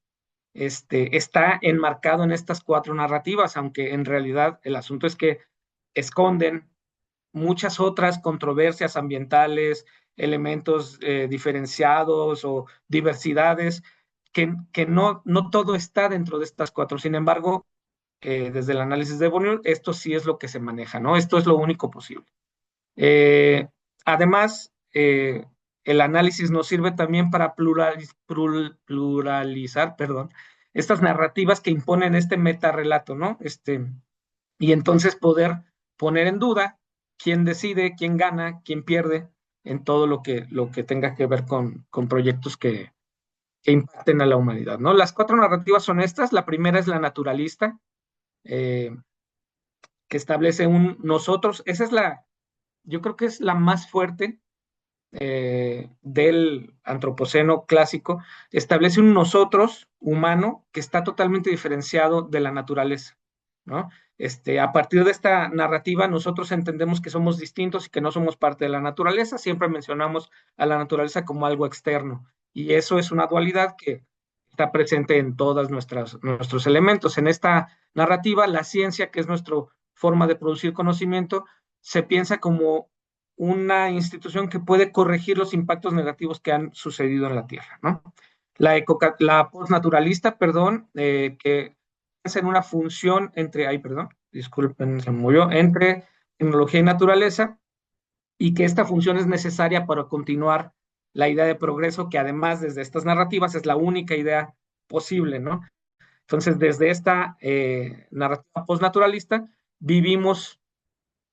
S4: está enmarcado en estas 4 narrativas, aunque en realidad el asunto es que esconden muchas otras controversias ambientales, elementos diferenciados o diversidades, que no todo está dentro de estas 4. Sin embargo, desde el análisis de Bonnier, esto sí es lo que se maneja, ¿no? Esto es lo único posible. Además, el análisis nos sirve también para pluralizar, perdón, estas narrativas que imponen este metarrelato, ¿no? Y entonces poder poner en duda quién decide, quién gana, quién pierde en todo lo que tenga que ver con proyectos que impacten a la humanidad, ¿no? Las 4 narrativas son estas. La primera es la naturalista, eh, que establece un nosotros. Esa es yo creo que es la más fuerte del antropoceno clásico. Establece un nosotros humano que está totalmente diferenciado de la naturaleza, ¿no? A partir de esta narrativa, nosotros entendemos que somos distintos y que no somos parte de la naturaleza. Siempre mencionamos a la naturaleza como algo externo. Y eso es una dualidad que está presente en todos nuestros elementos. En esta narrativa, la ciencia, que es nuestra forma de producir conocimiento, se piensa como una institución que puede corregir los impactos negativos que han sucedido en la Tierra, ¿no? La postnaturalista, perdón, que es en una función entre, ay, perdón, disculpen, se me movió, entre tecnología y naturaleza, y que esta función es necesaria para continuar la idea de progreso, que además desde estas narrativas es la única idea posible, ¿no? Entonces, desde esta narrativa postnaturalista, vivimos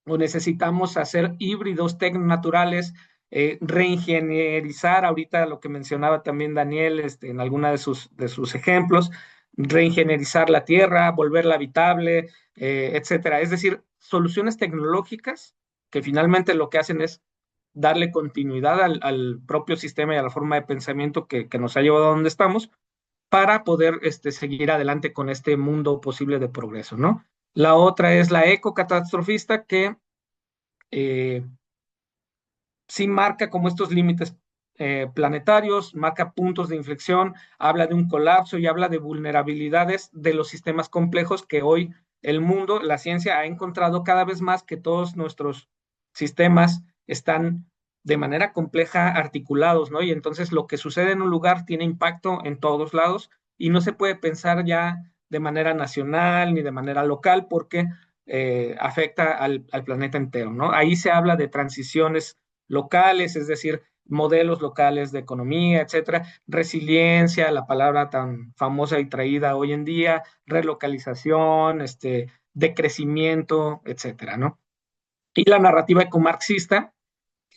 S4: o necesitamos hacer híbridos tecnonaturales, reingenierizar, ahorita lo que mencionaba también Daniel en alguna de sus ejemplos, reingenierizar la tierra, volverla habitable, etcétera. Es decir, soluciones tecnológicas que finalmente lo que hacen es darle continuidad al propio sistema y a la forma de pensamiento que nos ha llevado a donde estamos, para poder seguir adelante con este mundo posible de progreso, ¿no? La otra es la ecocatastrofista, que eh, sí marca como estos límites planetarios, marca puntos de inflexión, habla de un colapso y habla de vulnerabilidades de los sistemas complejos que hoy el mundo, la ciencia ha encontrado cada vez más que todos nuestros sistemas están de manera compleja articulados, ¿no? Y entonces lo que sucede en un lugar tiene impacto en todos lados y no se puede pensar ya de manera nacional ni de manera local porque afecta al planeta entero, ¿no? Ahí se habla de transiciones locales, es decir, modelos locales de economía, etcétera, resiliencia, la palabra tan famosa y traída hoy en día, relocalización, decrecimiento, etcétera, ¿no? Y la narrativa ecomarxista,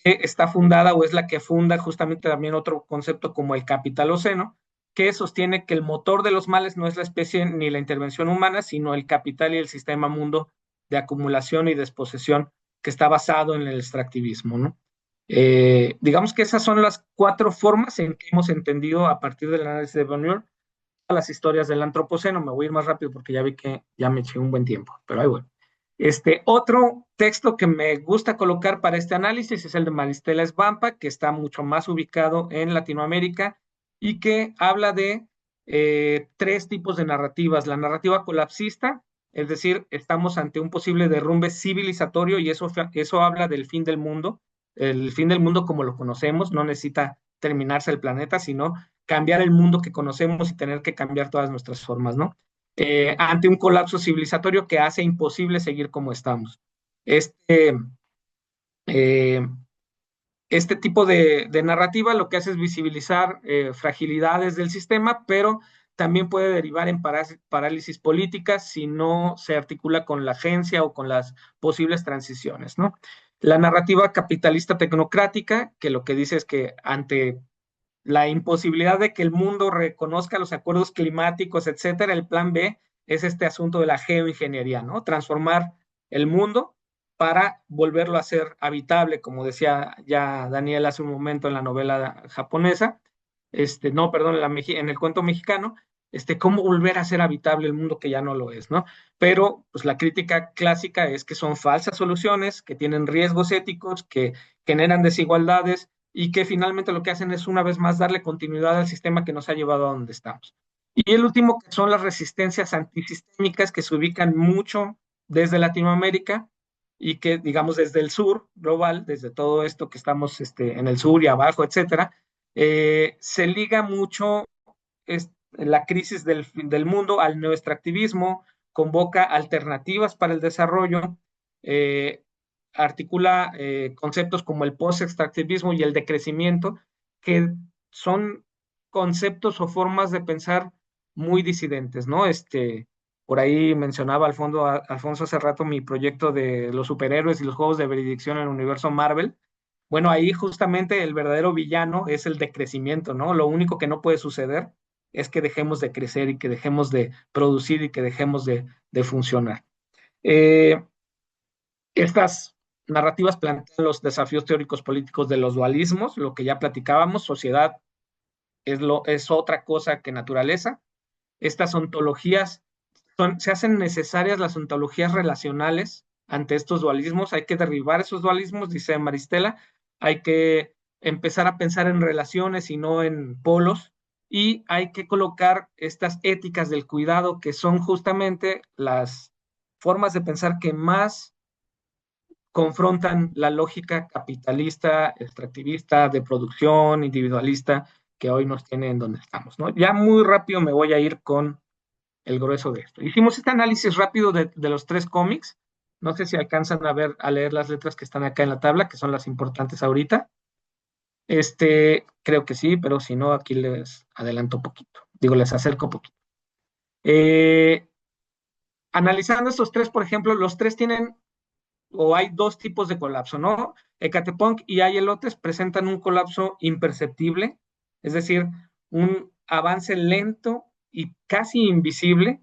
S4: que está fundada o es la que funda justamente también otro concepto como el capitaloceno, que sostiene que el motor de los males no es la especie ni la intervención humana, sino el capital y el sistema mundo de acumulación y desposesión que está basado en el extractivismo, ¿no? Digamos que esas son las cuatro formas en que hemos entendido a partir del análisis de Von Neumann a las historias del antropoceno. Me voy a ir más rápido porque ya vi que ya me eché un buen tiempo, pero ahí bueno. Otro texto que me gusta colocar para este análisis es el de Maristela Svampa, que está mucho más ubicado en Latinoamérica y que habla de tres tipos de narrativas. La narrativa colapsista, es decir, estamos ante un posible derrumbe civilizatorio y eso habla del fin del mundo. El fin del mundo como lo conocemos, no necesita terminarse el planeta, sino cambiar el mundo que conocemos y tener que cambiar todas nuestras formas, ¿no? Ante un colapso civilizatorio que hace imposible seguir como estamos. Este, eh, este tipo de narrativa lo que hace es visibilizar fragilidades del sistema, pero también puede derivar en parálisis políticas si no se articula con la agencia o con las posibles transiciones, ¿no? La narrativa capitalista tecnocrática, que lo que dice es que ante la imposibilidad de que el mundo reconozca los acuerdos climáticos, etcétera, el plan B es este asunto de la geoingeniería, ¿no? Transformar el mundo para volverlo a ser habitable, como decía ya Daniel hace un momento en la novela japonesa, no, perdón, en el cuento mexicano, cómo volver a ser habitable el mundo que ya no lo es, ¿no? Pero pues la crítica clásica es que son falsas soluciones, que tienen riesgos éticos, que generan desigualdades y que finalmente lo que hacen es una vez más darle continuidad al sistema que nos ha llevado a donde estamos. Y el último que son las resistencias antisistémicas que se ubican mucho desde Latinoamérica y que, digamos, desde el sur global, desde todo esto que estamos en el sur y abajo, etcétera, se liga mucho la crisis del mundo al neoextractivismo, convoca alternativas para el desarrollo, eh, articula conceptos como el post-extractivismo y el decrecimiento, que son conceptos o formas de pensar muy disidentes, ¿no? Por ahí mencionaba Alfonso hace rato mi proyecto de los superhéroes y los juegos de veredicción en el universo Marvel. Bueno, ahí justamente el verdadero villano es el decrecimiento, ¿no? Lo único que no puede suceder es que dejemos de crecer y que dejemos de producir y que dejemos de funcionar. Eh, estas narrativas plantean los desafíos teóricos políticos de los dualismos, lo que ya platicábamos, sociedad es otra cosa que naturaleza. Estas ontologías se hacen necesarias las ontologías relacionales ante estos dualismos. Hay que derribar esos dualismos, dice Maristela. Hay que empezar a pensar en relaciones y no en polos. Y hay que colocar estas éticas del cuidado, que son justamente las formas de pensar que más confrontan la lógica capitalista, extractivista, de producción, individualista, que hoy nos tiene en donde estamos, ¿no? Ya muy rápido me voy a ir con el grueso de esto. Hicimos este análisis rápido de los tres cómics. No sé si alcanzan a leer las letras que están acá en la tabla, que son las importantes ahorita. Creo que sí, pero si no, aquí les adelanto un poquito. Digo, les acerco un poquito. Analizando estos tres, por ejemplo, los tres tienen, o hay dos tipos de colapso, ¿no? Ecatepunk y Ayelotes presentan un colapso imperceptible, es decir, un avance lento y casi invisible,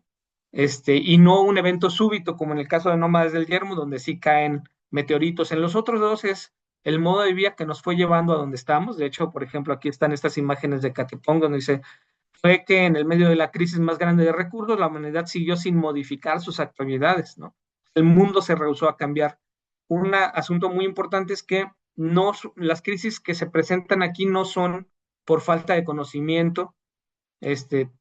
S4: y no un evento súbito, como en el caso de Nómadas del Yermo, donde sí caen meteoritos. En los otros dos es el modo de vida que nos fue llevando a donde estamos. De hecho, por ejemplo, aquí están estas imágenes de Ecatepunk, donde dice, fue que en el medio de la crisis más grande de recursos, la humanidad siguió sin modificar sus actividades, ¿no? El mundo se rehusó a cambiar. Un asunto muy importante es que las crisis que se presentan aquí no son por falta de conocimiento.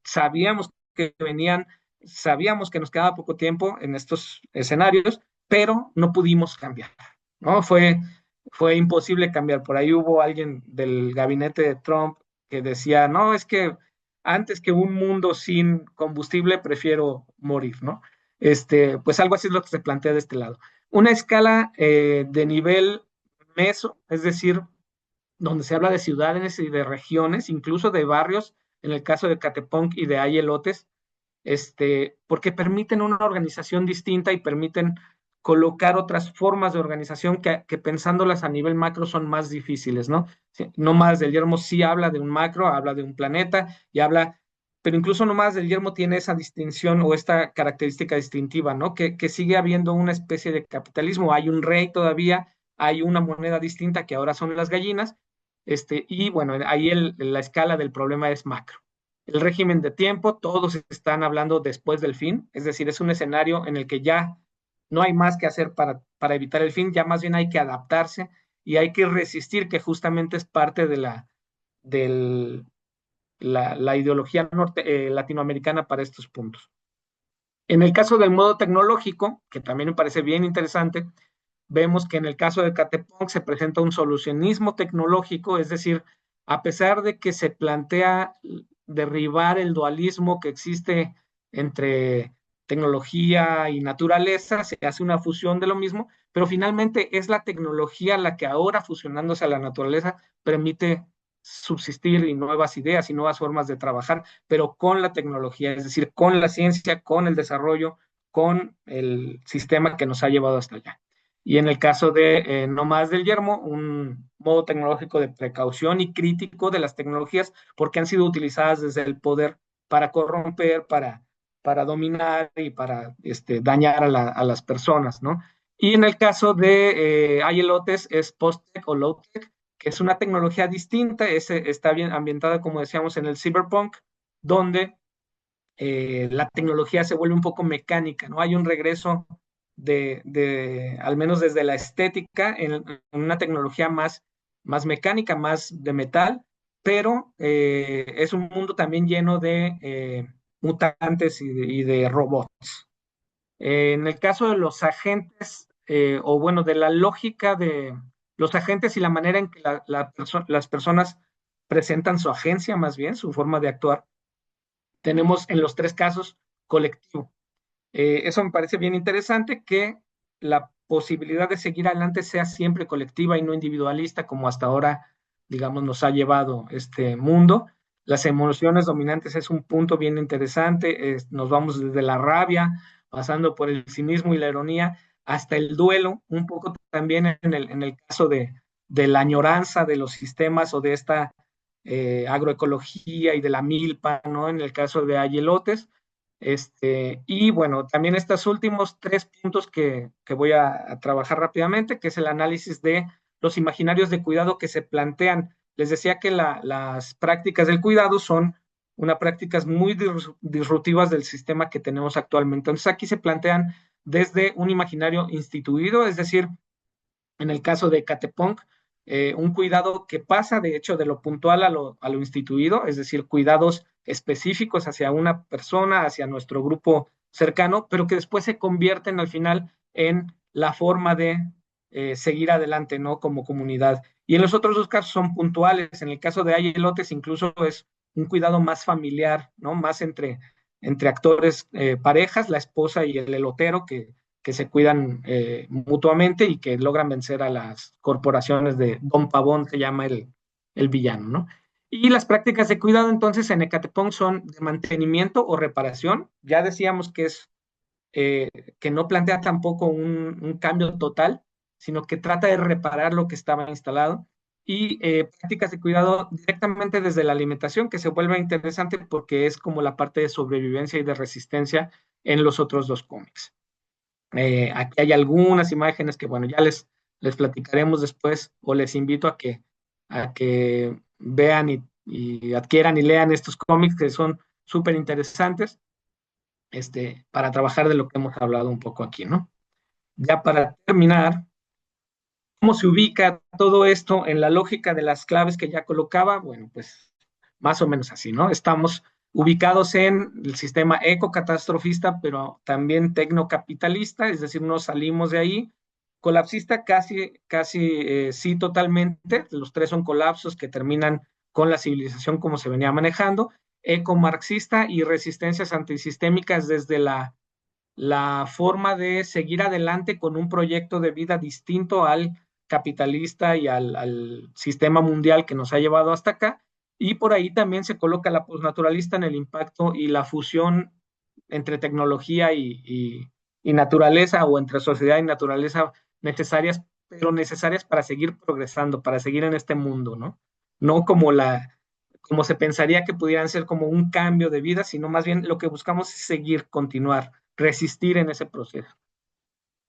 S4: Sabíamos que venían, sabíamos que nos quedaba poco tiempo en estos escenarios, pero no pudimos cambiar, ¿no? Fue imposible cambiar. Por ahí hubo alguien del gabinete de Trump que decía, no, es que antes que un mundo sin combustible, prefiero morir, ¿no? Pues algo así es lo que se plantea de este lado. Una escala de nivel meso, es decir, donde se habla de ciudades y de regiones, incluso de barrios, en el caso de Catepunk y de Ayelotes, porque permiten una organización distinta y permiten colocar otras formas de organización que pensándolas a nivel macro son más difíciles, ¿no? Sí, no más del Yermo sí habla de un macro, habla de un planeta y habla, pero incluso no más del Yermo tiene esa distinción o esta característica distintiva, ¿no? Que sigue habiendo una especie de capitalismo, hay un rey todavía hay una moneda distinta que ahora son las gallinas, y bueno, ahí la escala del problema es macro. El régimen de tiempo, todos están hablando después del fin, es decir, es un escenario en el que ya no hay más que hacer para evitar el fin, ya más bien hay que adaptarse y hay que resistir, que justamente es parte de del, la ideología latinoamericana para estos puntos. En el caso del modo tecnológico, que también me parece bien interesante, vemos que en el caso de Catepunk se presenta un solucionismo tecnológico, es decir, a pesar de que se plantea derribar el dualismo que existe entre tecnología y naturaleza, se hace una fusión de lo mismo, pero finalmente es la tecnología la que ahora, fusionándose a la naturaleza, permite subsistir y nuevas ideas y nuevas formas de trabajar, pero con la tecnología, es decir, con la ciencia, con el desarrollo, con el sistema que nos ha llevado hasta allá. Y en el caso de No Más del Yermo, un modo tecnológico de precaución y crítico de las tecnologías, porque han sido utilizadas desde el poder para corromper, para dominar y para dañar a las personas, ¿no? Y en el caso de Hay Elotes es post-tech o low-tech, que es una tecnología distinta, está bien ambientada, como decíamos, en el cyberpunk, donde la tecnología se vuelve un poco mecánica, ¿no? Hay un regreso al menos desde la estética, en una tecnología más mecánica, más de metal, pero es un mundo también lleno de mutantes y de robots. En el caso de los agentes, o bueno, de la lógica de los agentes y la manera en que las personas presentan su agencia, más bien, su forma de actuar, tenemos en los tres casos colectivo. Eso me parece bien interesante, que la posibilidad de seguir adelante sea siempre colectiva y no individualista, como hasta ahora, digamos, nos ha llevado este mundo. Las emociones dominantes es un punto bien interesante. Nos vamos desde la rabia, pasando por el cinismo y la ironía, hasta el duelo, un poco también en el caso de la añoranza de los sistemas o de esta agroecología y de la milpa, ¿no? En el caso de Ayelotes. Y bueno, también estos últimos tres puntos que voy a trabajar rápidamente, que es el análisis de los imaginarios de cuidado que se plantean. Les decía que las prácticas del cuidado son unas prácticas muy disruptivas del sistema que tenemos actualmente. Entonces aquí se plantean desde un imaginario instituido, es decir, en el caso de Catepunk, un cuidado que pasa, de hecho, de lo puntual a lo instituido, es decir, cuidados específicos hacia una persona, hacia nuestro grupo cercano, pero que después se convierten al final en la forma de seguir adelante, ¿no? Como comunidad. Y en los otros dos casos son puntuales. En el caso de Ayelotes, incluso es un cuidado más familiar, ¿no? Más entre actores, parejas, la esposa y el elotero, que se cuidan mutuamente y que logran vencer a las corporaciones de Don Pavón, se llama el villano, ¿no? Y las prácticas de cuidado entonces en Ecatepec son de mantenimiento o reparación. Ya decíamos que eh, que no plantea tampoco un cambio total, sino que trata de reparar lo que estaba instalado. Y prácticas de cuidado directamente desde la alimentación, que se vuelve interesante porque es como la parte de sobrevivencia y de resistencia en los otros dos cómics. Aquí hay algunas imágenes que, bueno, ya les platicaremos después, o les invito a que vean y adquieran y lean estos cómics que son súper interesantes, para trabajar de lo que hemos hablado un poco aquí, ¿no? Ya para terminar, ¿cómo se ubica todo esto en la lógica de las claves que ya colocaba? Bueno, pues más o menos así, ¿no? Estamos ubicados en el sistema ecocatastrofista, pero también tecnocapitalista, es decir, no salimos de ahí. Colapsista casi sí totalmente, los tres son colapsos que terminan con la civilización como se venía manejando. Ecomarxista y resistencias antisistémicas desde la forma de seguir adelante con un proyecto de vida distinto al capitalista y al sistema mundial que nos ha llevado hasta acá. Y por ahí también se coloca la posnaturalista en el impacto y la fusión entre tecnología y naturaleza, o entre sociedad y naturaleza, necesarias, pero necesarias para seguir progresando, para seguir en este mundo, ¿no? No como se pensaría que pudieran ser como un cambio de vida, sino más bien lo que buscamos es seguir, continuar, resistir en ese proceso.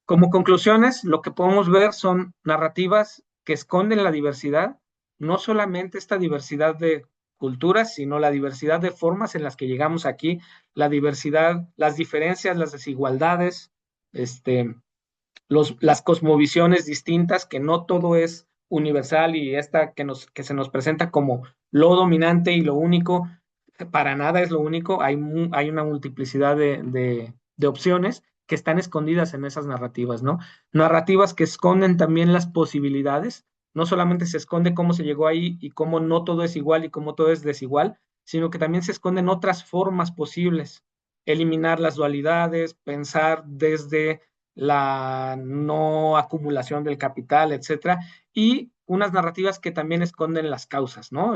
S4: Como conclusiones, lo que podemos ver son narrativas que esconden la diversidad, no solamente esta diversidad de culturas, sino la diversidad de formas en las que llegamos aquí, la diversidad, las diferencias, las desigualdades, este, las cosmovisiones distintas, que no todo es universal y esta que se nos presenta como lo dominante y lo único, para nada es lo único, hay una multiplicidad de opciones que están escondidas en esas narrativas, ¿no? Narrativas que esconden también las posibilidades, no solamente se esconde cómo se llegó ahí y cómo no todo es igual y cómo todo es desigual, sino que también se esconden otras formas posibles, eliminar las dualidades, pensar desde la no acumulación del capital, etcétera, y unas narrativas que también esconden las causas, ¿no?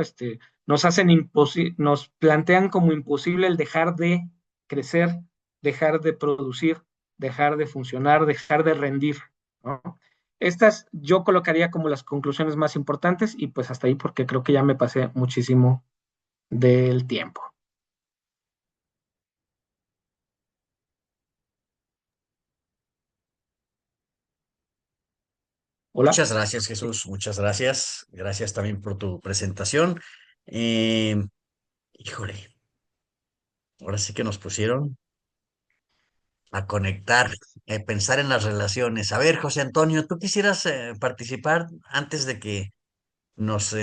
S4: Nos plantean como imposible el dejar de crecer, dejar de producir, dejar de funcionar, dejar de rendir, ¿no? Estas yo colocaría como las conclusiones más importantes y pues hasta ahí porque creo que ya me pasé muchísimo del tiempo. Hola.
S3: Muchas gracias, Jesús. Muchas gracias. Gracias también por tu presentación. Eh, híjole, ahora sí que nos pusieron a conectar, pensar en las relaciones. A ver, José Antonio, ¿tú quisieras participar antes de que nos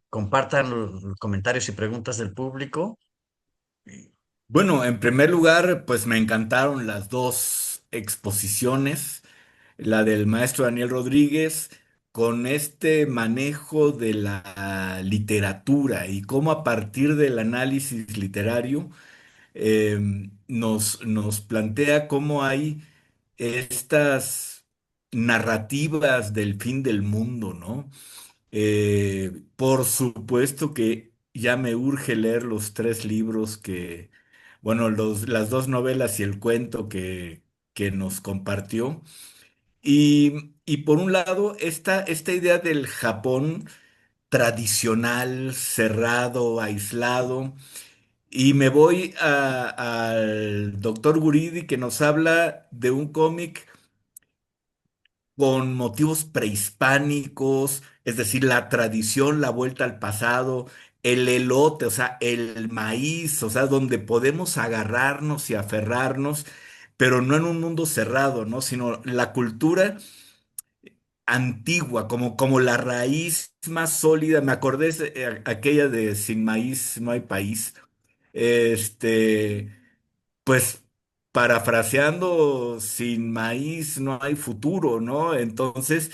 S3: compartan los comentarios y preguntas del público?
S1: Bueno, en primer lugar, pues me encantaron las dos exposiciones, la del maestro Daniel Rodríguez, con este manejo de la literatura y cómo a partir del análisis literario nos plantea cómo hay estas narrativas del fin del mundo, ¿no? Por supuesto que ya me urge leer los tres libros bueno, las dos novelas y el cuento que nos compartió. Y por un lado, esta idea del Japón tradicional, cerrado, aislado. Y me voy al doctor Guridi que nos habla de un cómic con motivos prehispánicos, es decir, la tradición, la vuelta al pasado, el elote, o sea, el maíz, o sea, donde podemos agarrarnos y aferrarnos, pero no en un mundo cerrado, ¿no? Sino la cultura antigua, como la raíz más sólida. Me acordé aquella de sin maíz no hay país. Este. Pues parafraseando, sin maíz no hay futuro, ¿no? Entonces,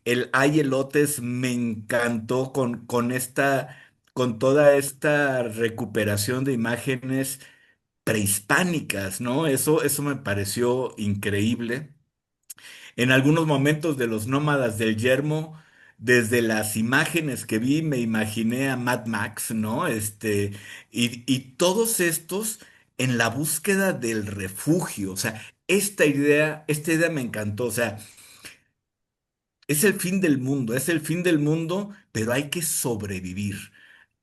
S1: el hay elotes me encantó con toda esta recuperación de imágenes prehispánicas, ¿no? Eso me pareció increíble. En algunos momentos de los nómadas del Yermo, desde las imágenes que vi, me imaginé a Mad Max, ¿no? Y todos estos en la búsqueda del refugio. O sea, esta idea me encantó. O sea, es el fin del mundo, es el fin del mundo, pero hay que sobrevivir.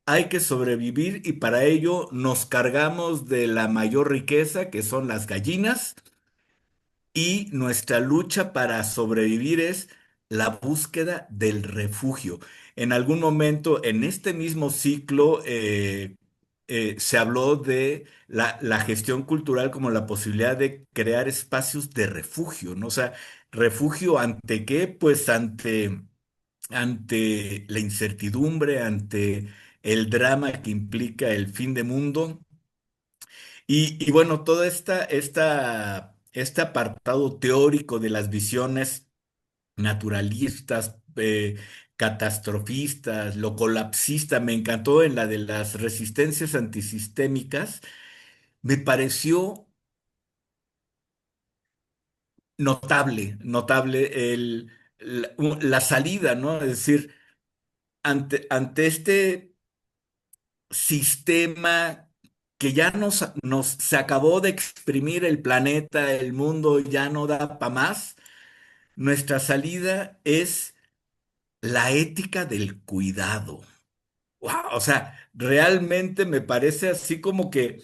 S1: Hay que sobrevivir y para ello nos cargamos de la mayor riqueza, que son las gallinas, y nuestra lucha para sobrevivir es la búsqueda del refugio. En algún momento, en este mismo ciclo, se habló de la gestión cultural como la posibilidad de crear espacios de refugio, ¿no? O sea, refugio ante qué? Pues ante la incertidumbre, ante el drama que implica el fin de mundo. Y bueno, todo este apartado teórico de las visiones naturalistas, catastrofistas, lo colapsista, me encantó en la de las resistencias antisistémicas, me pareció notable la salida, ¿no? Es decir, ante este sistema que ya se acabó de exprimir el planeta, el mundo ya no da para más. Nuestra salida es la ética del cuidado. Wow, o sea, realmente me parece así como que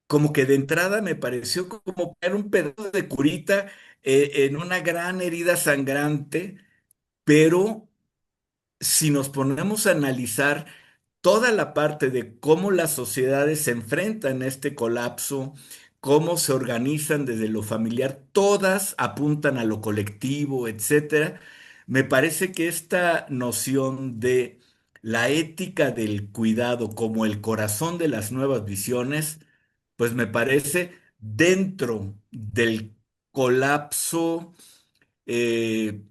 S1: como que de entrada me pareció como poner un pedazo de curita en una gran herida sangrante, pero si nos ponemos a analizar toda la parte de cómo las sociedades se enfrentan a este colapso, cómo se organizan desde lo familiar, todas apuntan a lo colectivo, etcétera. Me parece que esta noción de la ética del cuidado como el corazón de las nuevas visiones, pues me parece dentro del colapso eh,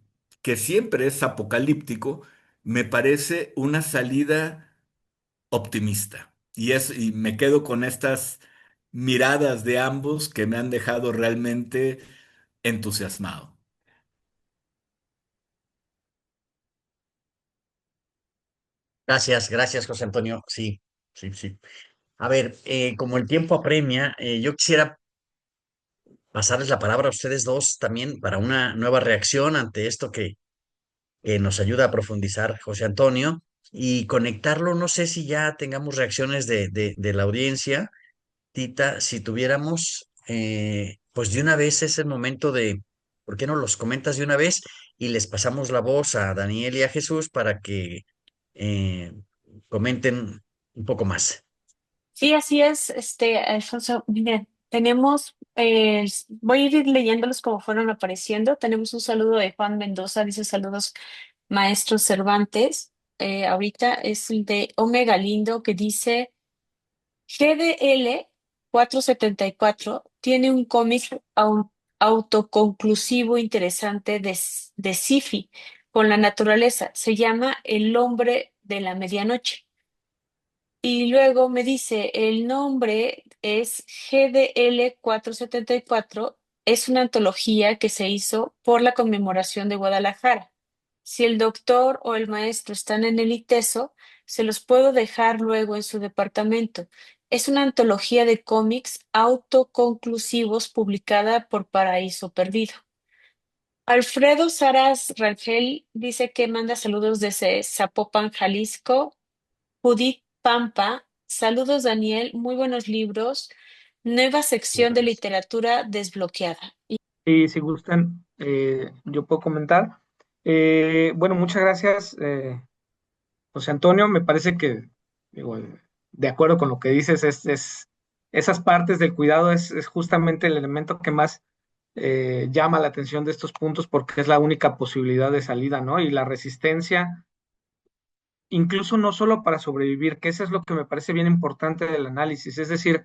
S1: que siempre es apocalíptico, me parece una salida optimista. Y me quedo con estas miradas de ambos que me han dejado realmente entusiasmado.
S3: Gracias, gracias, José Antonio. Sí, sí, sí. A ver, como el tiempo apremia, yo quisiera pasarles la palabra a ustedes dos también para una nueva reacción ante esto que nos ayuda a profundizar José Antonio y conectarlo. No sé si ya tengamos reacciones de la audiencia. Tita, si tuviéramos, pues de una vez es el momento de, ¿por qué no los comentas de una vez? Y les pasamos la voz a Daniel y a Jesús para que eh, comenten un poco más.
S5: Sí, así es, Alfonso. Miren, tenemos, voy a ir leyéndolos como fueron apareciendo. Tenemos un saludo de Juan Mendoza, dice saludos, maestro Cervantes. Ahorita es el de Omega Lindo que dice GDL 474 tiene un cómic autoconclusivo interesante de sci-fi con la naturaleza. Se llama El hombre de la medianoche. Y luego me dice, el nombre es GDL 474, es una antología que se hizo por la conmemoración de Guadalajara. Si el doctor o el maestro están en el ITESO, se los puedo dejar luego en su departamento. Es una antología de cómics autoconclusivos publicada por Paraíso Perdido. Alfredo Saras Rangel dice que manda saludos desde Zapopan, Jalisco. Judith Pampa, saludos Daniel, muy buenos libros, nueva sección de
S3: Gracias.
S5: literatura desbloqueada.
S4: Y si gustan, yo puedo comentar. Bueno, muchas gracias, José Antonio. Me parece que, digo, de acuerdo con lo que dices, esas partes del cuidado es justamente el elemento que más llama la atención de estos puntos porque es la única posibilidad de salida, ¿no? Y la resistencia, incluso no solo para sobrevivir, que eso es lo que me parece bien importante del análisis. Es decir,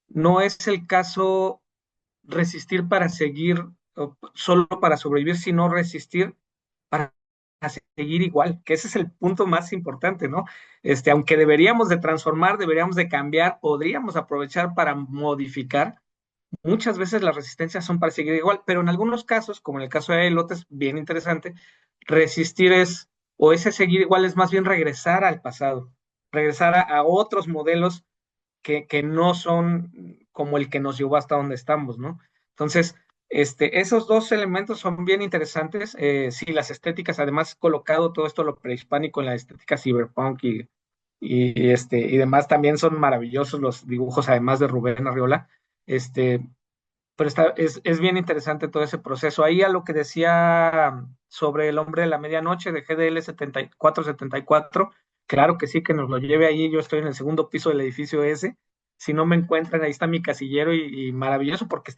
S4: no es el caso resistir para seguir, o solo para sobrevivir, sino resistir para seguir igual, que ese es el punto más importante, ¿no? Aunque deberíamos de transformar, deberíamos de cambiar, podríamos aprovechar para modificar. Muchas veces las resistencias son para seguir igual, pero en algunos casos, como en el caso de Elote, es bien interesante, resistir es, o ese seguir igual es más bien regresar al pasado, regresar a otros modelos que no son como el que nos llevó hasta donde estamos, ¿no? Entonces, esos dos elementos son bien interesantes. Sí, las estéticas, además, colocado todo esto, lo prehispánico en la estética cyberpunk y demás, también son maravillosos los dibujos, además de Rubén Arriola. Este, pero es bien interesante todo ese proceso. Ahí a lo que decía sobre el hombre de la medianoche de GDL 7474, claro que sí, que nos lo lleve ahí. Yo estoy en el segundo piso del edificio ese. Si no me encuentran, ahí está mi casillero y maravilloso porque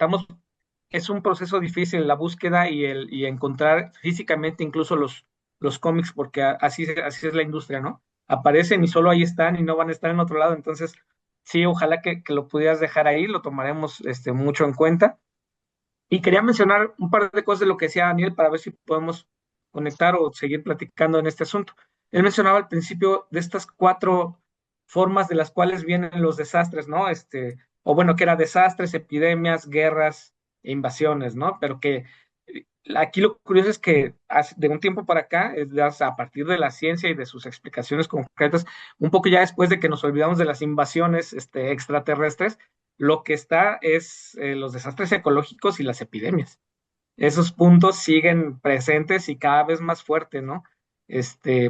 S4: es un proceso difícil la búsqueda y encontrar físicamente incluso los cómics, porque así es la industria, ¿no? Aparecen y solo ahí están y no van a estar en otro lado. Entonces, sí, ojalá que lo pudieras dejar ahí, lo tomaremos mucho en cuenta. Y quería mencionar un par de cosas de lo que decía Daniel para ver si podemos conectar o seguir platicando en este asunto. Él mencionaba al principio de estas cuatro formas de las cuales vienen los desastres, ¿no? O bueno, que era desastres, epidemias, guerras e invasiones, ¿no? Pero que aquí lo curioso es que de un tiempo para acá, a partir de la ciencia y de sus explicaciones concretas, un poco ya después de que nos olvidamos de las invasiones extraterrestres, lo que está es los desastres ecológicos y las epidemias. Esos puntos siguen presentes y cada vez más fuertes, ¿no?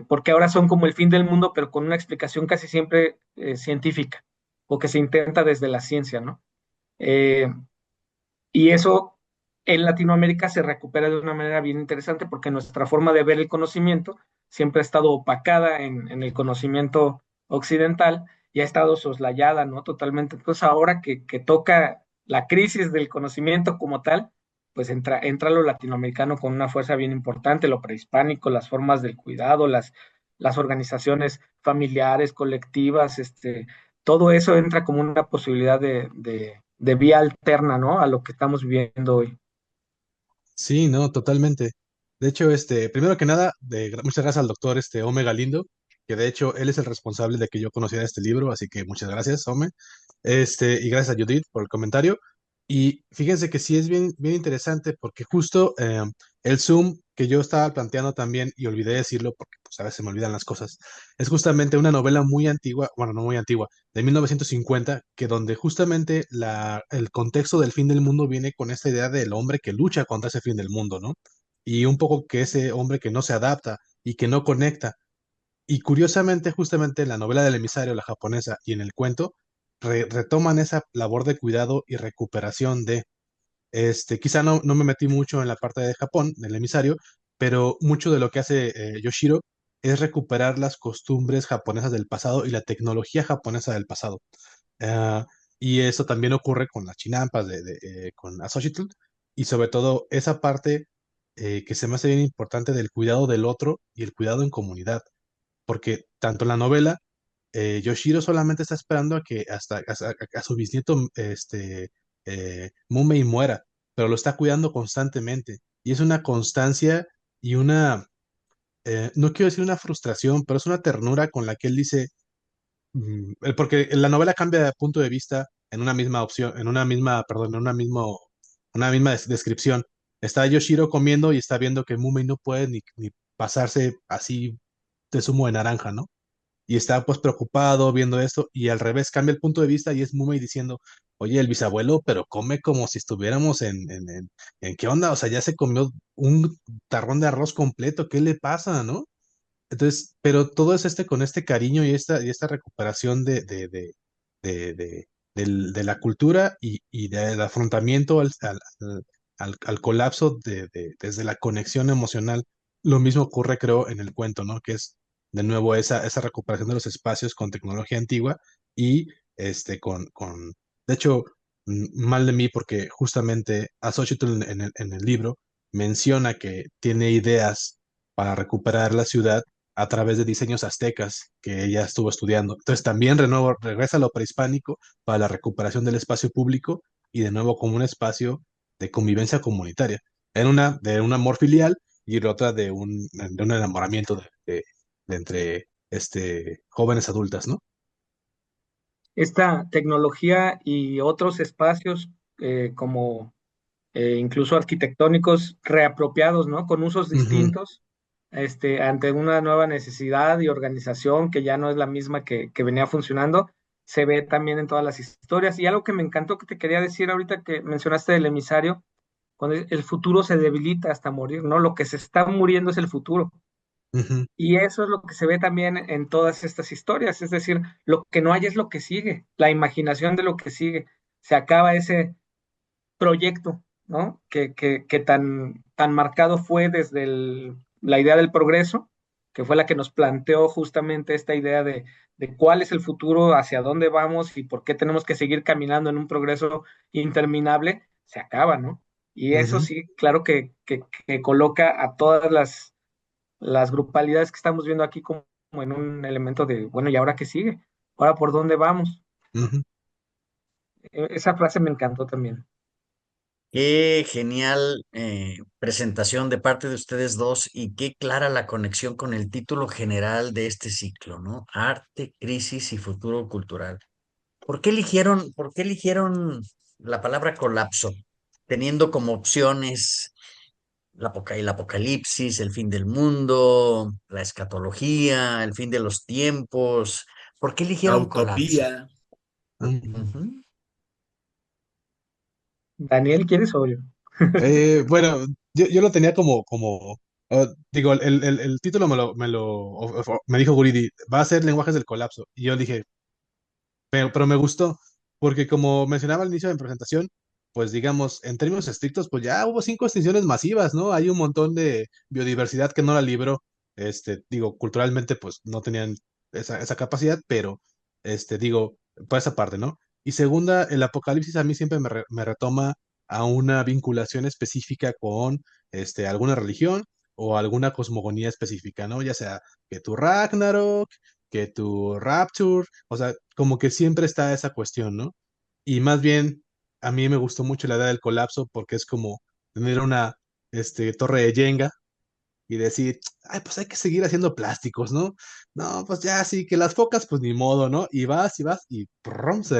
S4: Porque ahora son como el fin del mundo, pero con una explicación casi siempre científica. o que se intenta desde la ciencia, ¿no? Eh, y eso en Latinoamérica se recupera de una manera bien interesante porque nuestra forma de ver el conocimiento siempre ha estado opacada en el conocimiento occidental y ha estado soslayada, ¿no? Totalmente. Entonces ahora que toca la crisis del conocimiento como tal, pues entra lo latinoamericano con una fuerza bien importante, lo prehispánico, las formas del cuidado, las organizaciones familiares, colectivas, todo eso entra como una posibilidad de vía alterna, ¿no? A lo que estamos viviendo hoy.
S2: Sí, no, totalmente. De hecho, primero que nada, muchas gracias al doctor Ome Galindo, que de hecho él es el responsable de que yo conociera este libro, así que muchas gracias, Ome. Y gracias a Judith por el comentario. Y fíjense que sí es bien, bien interesante porque justo el Zoom que yo estaba planteando también, y olvidé decirlo porque pues a veces se me olvidan las cosas, es justamente una novela muy antigua, bueno, no muy antigua, de 1950, que donde justamente el contexto del fin del mundo viene con esta idea del hombre que lucha contra ese fin del mundo, ¿no? Y un poco que ese hombre que no se adapta y que no conecta. Y curiosamente, justamente en la novela del emisario, la japonesa, y en el cuento, retoman esa labor de cuidado y recuperación de, quizá no me metí mucho en la parte de Japón, del emisario, pero mucho de lo que hace Yoshiro es recuperar las costumbres japonesas del pasado y la tecnología japonesa del pasado. Ah, y eso también ocurre con las chinampas, con Azoshitl, y sobre todo esa parte que se me hace bien importante del cuidado del otro y el cuidado en comunidad, porque tanto en la novela, Yoshiro solamente está esperando a que a su bisnieto, Mumei muera, pero lo está cuidando constantemente, y es una constancia y no quiero decir una frustración, pero es una ternura con la que él dice. Porque la novela cambia de punto de vista en una misma opción, perdón, una misma descripción. Está Yoshiro comiendo y está viendo que Mumei no puede ni pasarse así de zumo de naranja, ¿no? Y está pues preocupado viendo esto y al revés cambia el punto de vista y es Mumei diciendo, oye, el bisabuelo, pero come como si estuviéramos en ¿qué onda? O sea, ya se comió un tarrón de arroz completo, ¿qué le pasa, no? Entonces, pero todo es con este cariño y esta recuperación de la cultura y del afrontamiento al colapso desde la conexión emocional. Lo mismo ocurre, creo, en el cuento, ¿no? Que es de nuevo esa recuperación de los espacios con tecnología antigua y de hecho, mal de mí porque justamente Azochitl en el libro menciona que tiene ideas para recuperar la ciudad a través de diseños aztecas que ella estuvo estudiando. Entonces también de nuevo regresa a lo prehispánico para la recuperación del espacio público y de nuevo como un espacio de convivencia comunitaria. En una de un amor filial y la otra de un enamoramiento de entre jóvenes adultas, ¿no?
S4: Esta tecnología y otros espacios como incluso arquitectónicos reapropiados, ¿no? Con usos
S2: Ujú,
S4: distintos, ante una nueva necesidad y organización que ya no es la misma que venía funcionando, se ve también en todas las historias. Y algo que me encantó que te quería decir ahorita que mencionaste del emisario, cuando el futuro se debilita hasta morir, ¿no? Lo que se está muriendo es el futuro.
S2: ujú,
S4: Y eso es lo que se ve también en todas estas historias, es decir, lo que no hay es lo que sigue, la imaginación de lo que sigue. Se acaba ese proyecto, ¿no? Que tan marcado fue desde la idea del progreso, que fue la que nos planteó justamente esta idea de cuál es el futuro, hacia dónde vamos y por qué tenemos que seguir caminando en un progreso interminable, se acaba, ¿no? Y eso
S2: ujú,
S4: sí, claro que coloca a todas las grupalidades que estamos viendo aquí como en un elemento de, bueno, ¿y ahora qué sigue? ¿Ahora por dónde vamos?
S2: ujú.
S4: Esa frase me encantó también.
S3: Qué genial presentación de parte de ustedes dos y qué clara la conexión con el título general de este ciclo, ¿no? Arte, crisis y futuro cultural. ¿Por qué eligieron la palabra colapso, teniendo como opciones el apocalipsis, el fin del mundo, la escatología, el fin de los tiempos? ¿Por qué
S1: La
S3: eligieron colapso?
S1: utopía.
S2: Ujú.
S3: Ujú.
S4: Daniel, ¿quieres o yo?
S2: Bueno, yo lo tenía digo, el título me dijo Guridi, va a ser Lenguajes del Colapso. Y yo dije, pero me gustó, porque como mencionaba al inicio de mi presentación, pues digamos, en términos estrictos, pues ya hubo 5 extinciones masivas, ¿no? Hay un montón de biodiversidad que no la libró, digo, culturalmente, pues no tenían esa capacidad, pero, digo, por esa parte, ¿no? Y segunda, el apocalipsis a mí siempre me retoma a una vinculación específica con, alguna religión o alguna cosmogonía específica, ¿no? Ya sea que tu Ragnarok, que tu Rapture, o sea, como que siempre está esa cuestión, ¿no? Y más bien, a mí me gustó mucho la idea del colapso porque es como tener una, torre de Jenga y decir, ay, pues hay que seguir haciendo plásticos, ¿no? No, pues ya sí, que las focas, pues ni modo, ¿no? Y vas y ¡prum! Se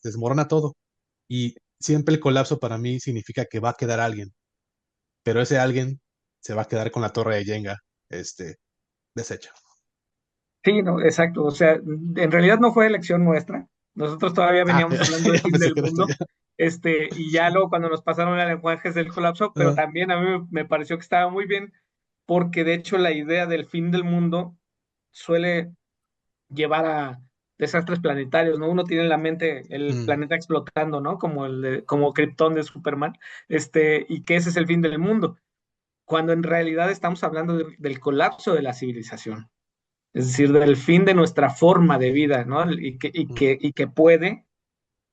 S2: desmorona todo. Y siempre el colapso para mí significa que va a quedar alguien, pero ese alguien se va a quedar con la torre de Jenga, deshecha.
S4: Sí, no, exacto. O sea, en realidad no fue elección nuestra. Nosotros todavía
S2: Ah,
S4: veníamos hablando del
S2: ya
S4: fin
S2: pensé
S4: del
S2: que era esto
S4: mundo,
S2: ya.
S4: y ya luego cuando nos pasaron a lenguajes del colapso, pero
S2: Ah,
S4: también a mí me pareció que estaba muy bien, porque de hecho la idea del fin del mundo suele llevar a desastres planetarios, ¿no? Uno tiene en la mente el
S2: mm,
S4: planeta explotando, ¿no? Como Krypton de Superman, y que ese es el fin del mundo, cuando en realidad estamos hablando del colapso de la civilización, es decir, del fin de nuestra forma de vida, ¿no?
S2: mm.
S4: Y que puede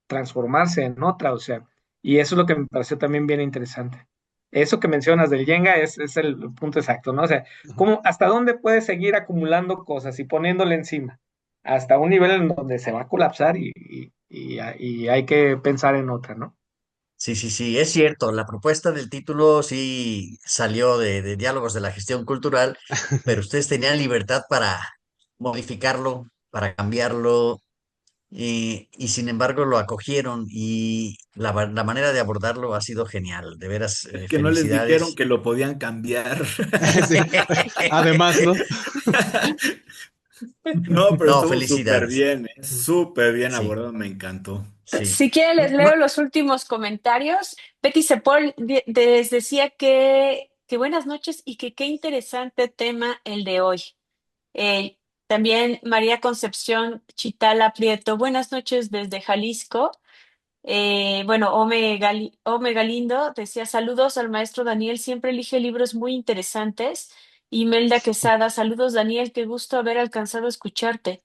S4: transformarse en otra, o sea, y eso es lo que me pareció también bien interesante. Eso que mencionas del Jenga es el punto exacto, ¿no? O sea,
S2: Ujú.
S4: ¿cómo, hasta dónde puedes seguir acumulando cosas y poniéndole encima? Hasta un nivel en donde se va a colapsar y hay que pensar en otra, ¿no?
S3: Sí, sí, sí, es cierto. La propuesta del título sí salió de Diálogos de la Gestión Cultural, pero ustedes tenían libertad para modificarlo, para cambiarlo, y sin embargo lo acogieron y la manera de abordarlo ha sido genial. De veras,
S1: Es que no les dijeron
S3: felicidades.
S1: que lo podían cambiar.
S2: Sí. Además, ¿no?
S1: No, pero
S3: No,
S1: estuvo
S3: felicidades.
S1: súper bien
S3: Sí,
S1: abordado, me encantó.
S3: sí.
S5: Si quieren, les
S3: No,
S5: leo los últimos comentarios. Betty Sepol les decía que buenas noches y que qué interesante tema el de hoy. Eh, También María Concepción Chitala Prieto, buenas noches desde Jalisco. Bueno, Ome Galindo decía saludos al maestro Daniel, siempre elige libros muy interesantes. Imelda Quesada, saludos Daniel, qué gusto haber alcanzado a escucharte.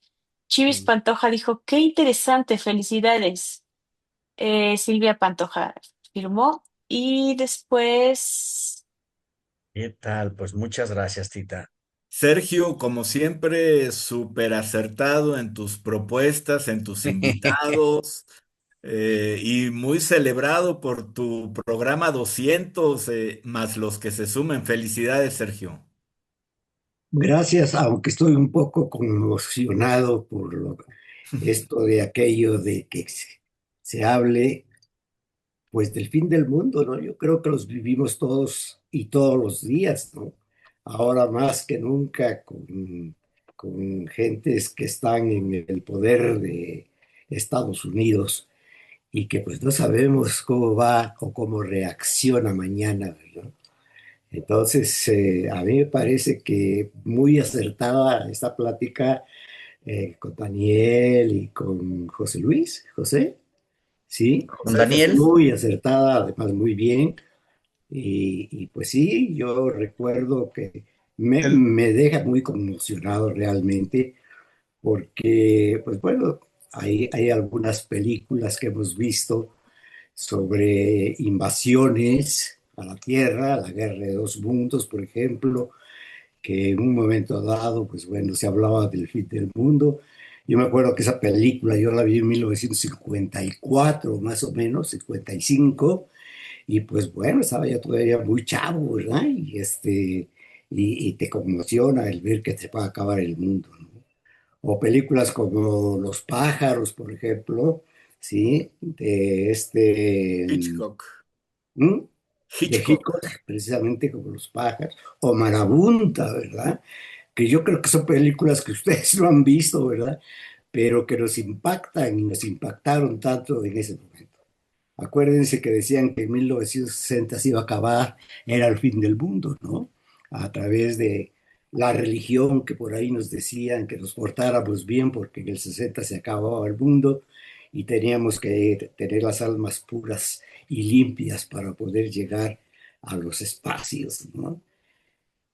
S5: Chivis Pantoja dijo, qué interesante, felicidades. Silvia Pantoja firmó y después,
S3: ¿qué tal? Pues muchas gracias, Tita.
S1: Sergio, como siempre, súper acertado en tus propuestas, en tus invitados, y muy celebrado por tu programa 200, más los que se sumen. Felicidades, Sergio.
S6: Gracias, aunque estoy un poco conmocionado por esto de aquello de que se hable, pues del fin del mundo, ¿no? Yo creo que los vivimos todos y todos los días, ¿no? Ahora más que nunca con gentes que están en el poder de Estados Unidos y que pues no sabemos cómo va o cómo reacciona mañana, ¿verdad? Entonces, a mí me parece que muy acertada esta plática con Daniel y con José Luis, José, sí,
S3: Con
S1: José
S3: Daniel.
S1: Jesús.
S6: muy acertada, además muy bien. Y pues sí, yo recuerdo que
S2: El,
S6: me deja muy conmocionado realmente, porque, pues bueno, hay algunas películas que hemos visto sobre invasiones a la Tierra, la Guerra de dos Mundos, por ejemplo, que en un momento dado, pues bueno, se hablaba del fin del mundo. Yo me acuerdo que esa película yo la vi en 1954, más o menos, 55, y pues bueno, estaba yo todavía muy chavo, ¿verdad? Y te conmociona el ver que se va a acabar el mundo, ¿no? O películas como Los pájaros, por ejemplo, ¿sí?
S1: Hitchcock.
S6: ¿Mm? De
S1: Hitchcock.
S6: Hitchcock, precisamente como Los pájaros, o Marabunta, ¿verdad? Que yo creo que son películas que ustedes no han visto, ¿verdad? Pero que nos impactan y nos impactaron tanto en ese momento. Acuérdense que decían que en 1960 se iba a acabar, era el fin del mundo, ¿no? A través de la religión que por ahí nos decían que nos portáramos bien porque en el 60 se acababa el mundo y teníamos que tener las almas puras y limpias para poder llegar a los espacios, ¿no?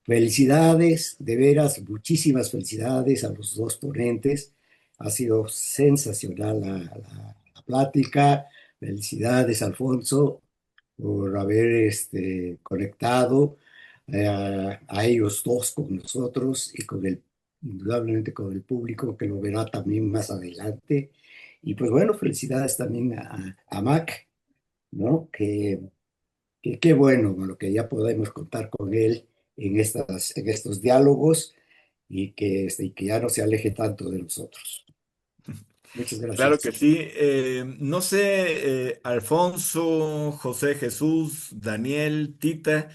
S6: Felicidades, de veras, muchísimas felicidades a los dos ponentes. Ha sido sensacional la plática. Felicidades, Alfonso, por haber conectado a ellos dos con nosotros y indudablemente con el público que lo verá también más adelante. Y pues bueno, felicidades también a Mac, ¿no? Que qué bueno, bueno, que ya podemos contar con él en estos diálogos y que ya no se aleje tanto de nosotros. Muchas
S1: Claro que
S6: gracias.
S1: sí. No sé, Alfonso, José Jesús, Daniel, Tita,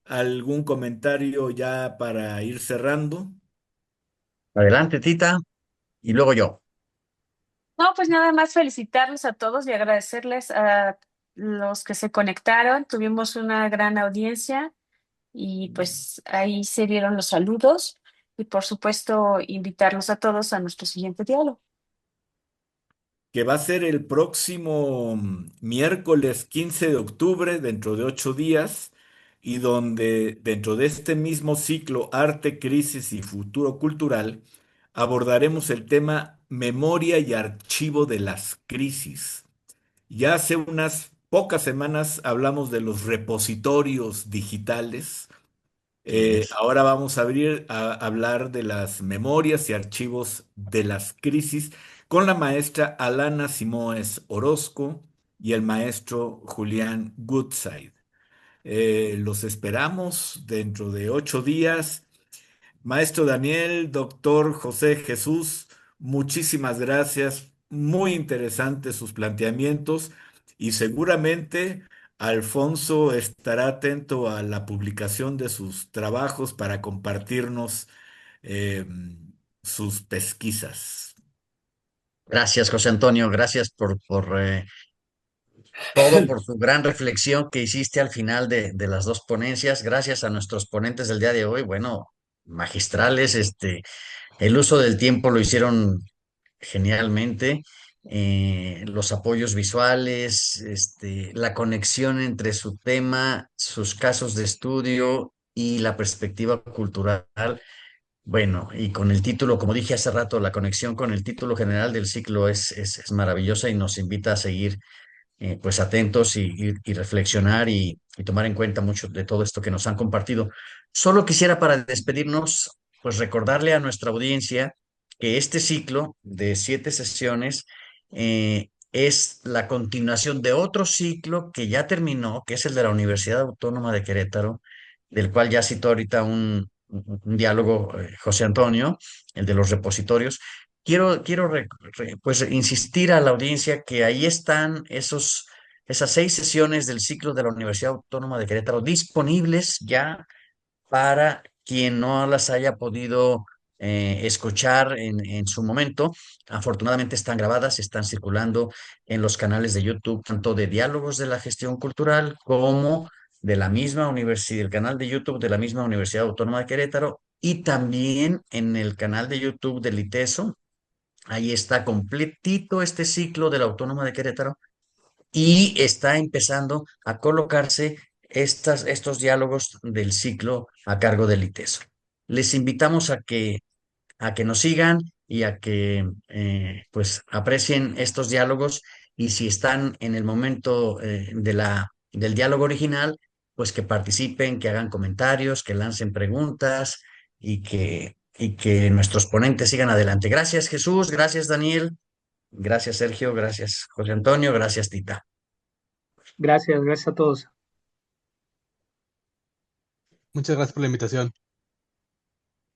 S1: ¿algún comentario ya para ir cerrando?
S3: Adelante, Tita, y luego yo.
S5: No, pues nada más felicitarlos a todos y agradecerles a los que se conectaron. Tuvimos una gran audiencia y pues ahí se dieron los saludos y por supuesto invitarlos a todos a nuestro siguiente diálogo.
S1: Que va a ser el próximo miércoles 15 de octubre, dentro de 8 días, y donde dentro de este mismo ciclo Arte, Crisis y Futuro Cultural, abordaremos el tema Memoria y Archivo de las Crisis. Ya hace unas pocas semanas hablamos de los repositorios digitales.
S3: Así es.
S1: Ahora vamos a hablar de las memorias y archivos de las crisis con la maestra Alana Simoes Orozco y el maestro Julián Goodside. Los esperamos dentro de 8 días. Maestro Daniel, doctor José Jesús, muchísimas gracias. Muy interesantes sus planteamientos y seguramente Alfonso estará atento a la publicación de sus trabajos para compartirnos eh, sus pesquisas.
S3: Gracias, José Antonio, gracias por todo, por tu gran reflexión que hiciste al final de las dos ponencias. Gracias a nuestros ponentes del día de hoy, bueno, magistrales, el uso del tiempo lo hicieron genialmente. Los apoyos visuales, la conexión entre su tema, sus casos de estudio y la perspectiva cultural. Bueno, y con el título, como dije hace rato, la conexión con el título general del ciclo es maravillosa y nos invita a seguir pues atentos y reflexionar y tomar en cuenta mucho de todo esto que nos han compartido. Solo quisiera para despedirnos, pues recordarle a nuestra audiencia que este ciclo de 7 sesiones es la continuación de otro ciclo que ya terminó, que es el de la Universidad Autónoma de Querétaro, del cual ya citó ahorita un diálogo José Antonio, el de los repositorios. Quiero pues insistir a la audiencia que ahí están esas 6 sesiones del ciclo de la Universidad Autónoma de Querétaro disponibles ya para quien no las haya podido escuchar en su momento. Afortunadamente están grabadas, están circulando en los canales de YouTube, tanto de Diálogos de la Gestión Cultural como de la misma universidad, el canal de YouTube de la misma Universidad Autónoma de Querétaro y también en el canal de YouTube del ITESO. Ahí está completito este ciclo de la Autónoma de Querétaro y está empezando a colocarse estos diálogos del ciclo a cargo del ITESO. Les invitamos a que nos sigan y a que pues aprecien estos diálogos y si están en el momento del diálogo original, pues que participen, que hagan comentarios, que lancen preguntas y que nuestros ponentes sigan adelante. Gracias, Jesús, gracias, Daniel, gracias, Sergio, gracias, José Antonio, gracias, Tita.
S4: Gracias, gracias a todos.
S2: Muchas gracias por la invitación.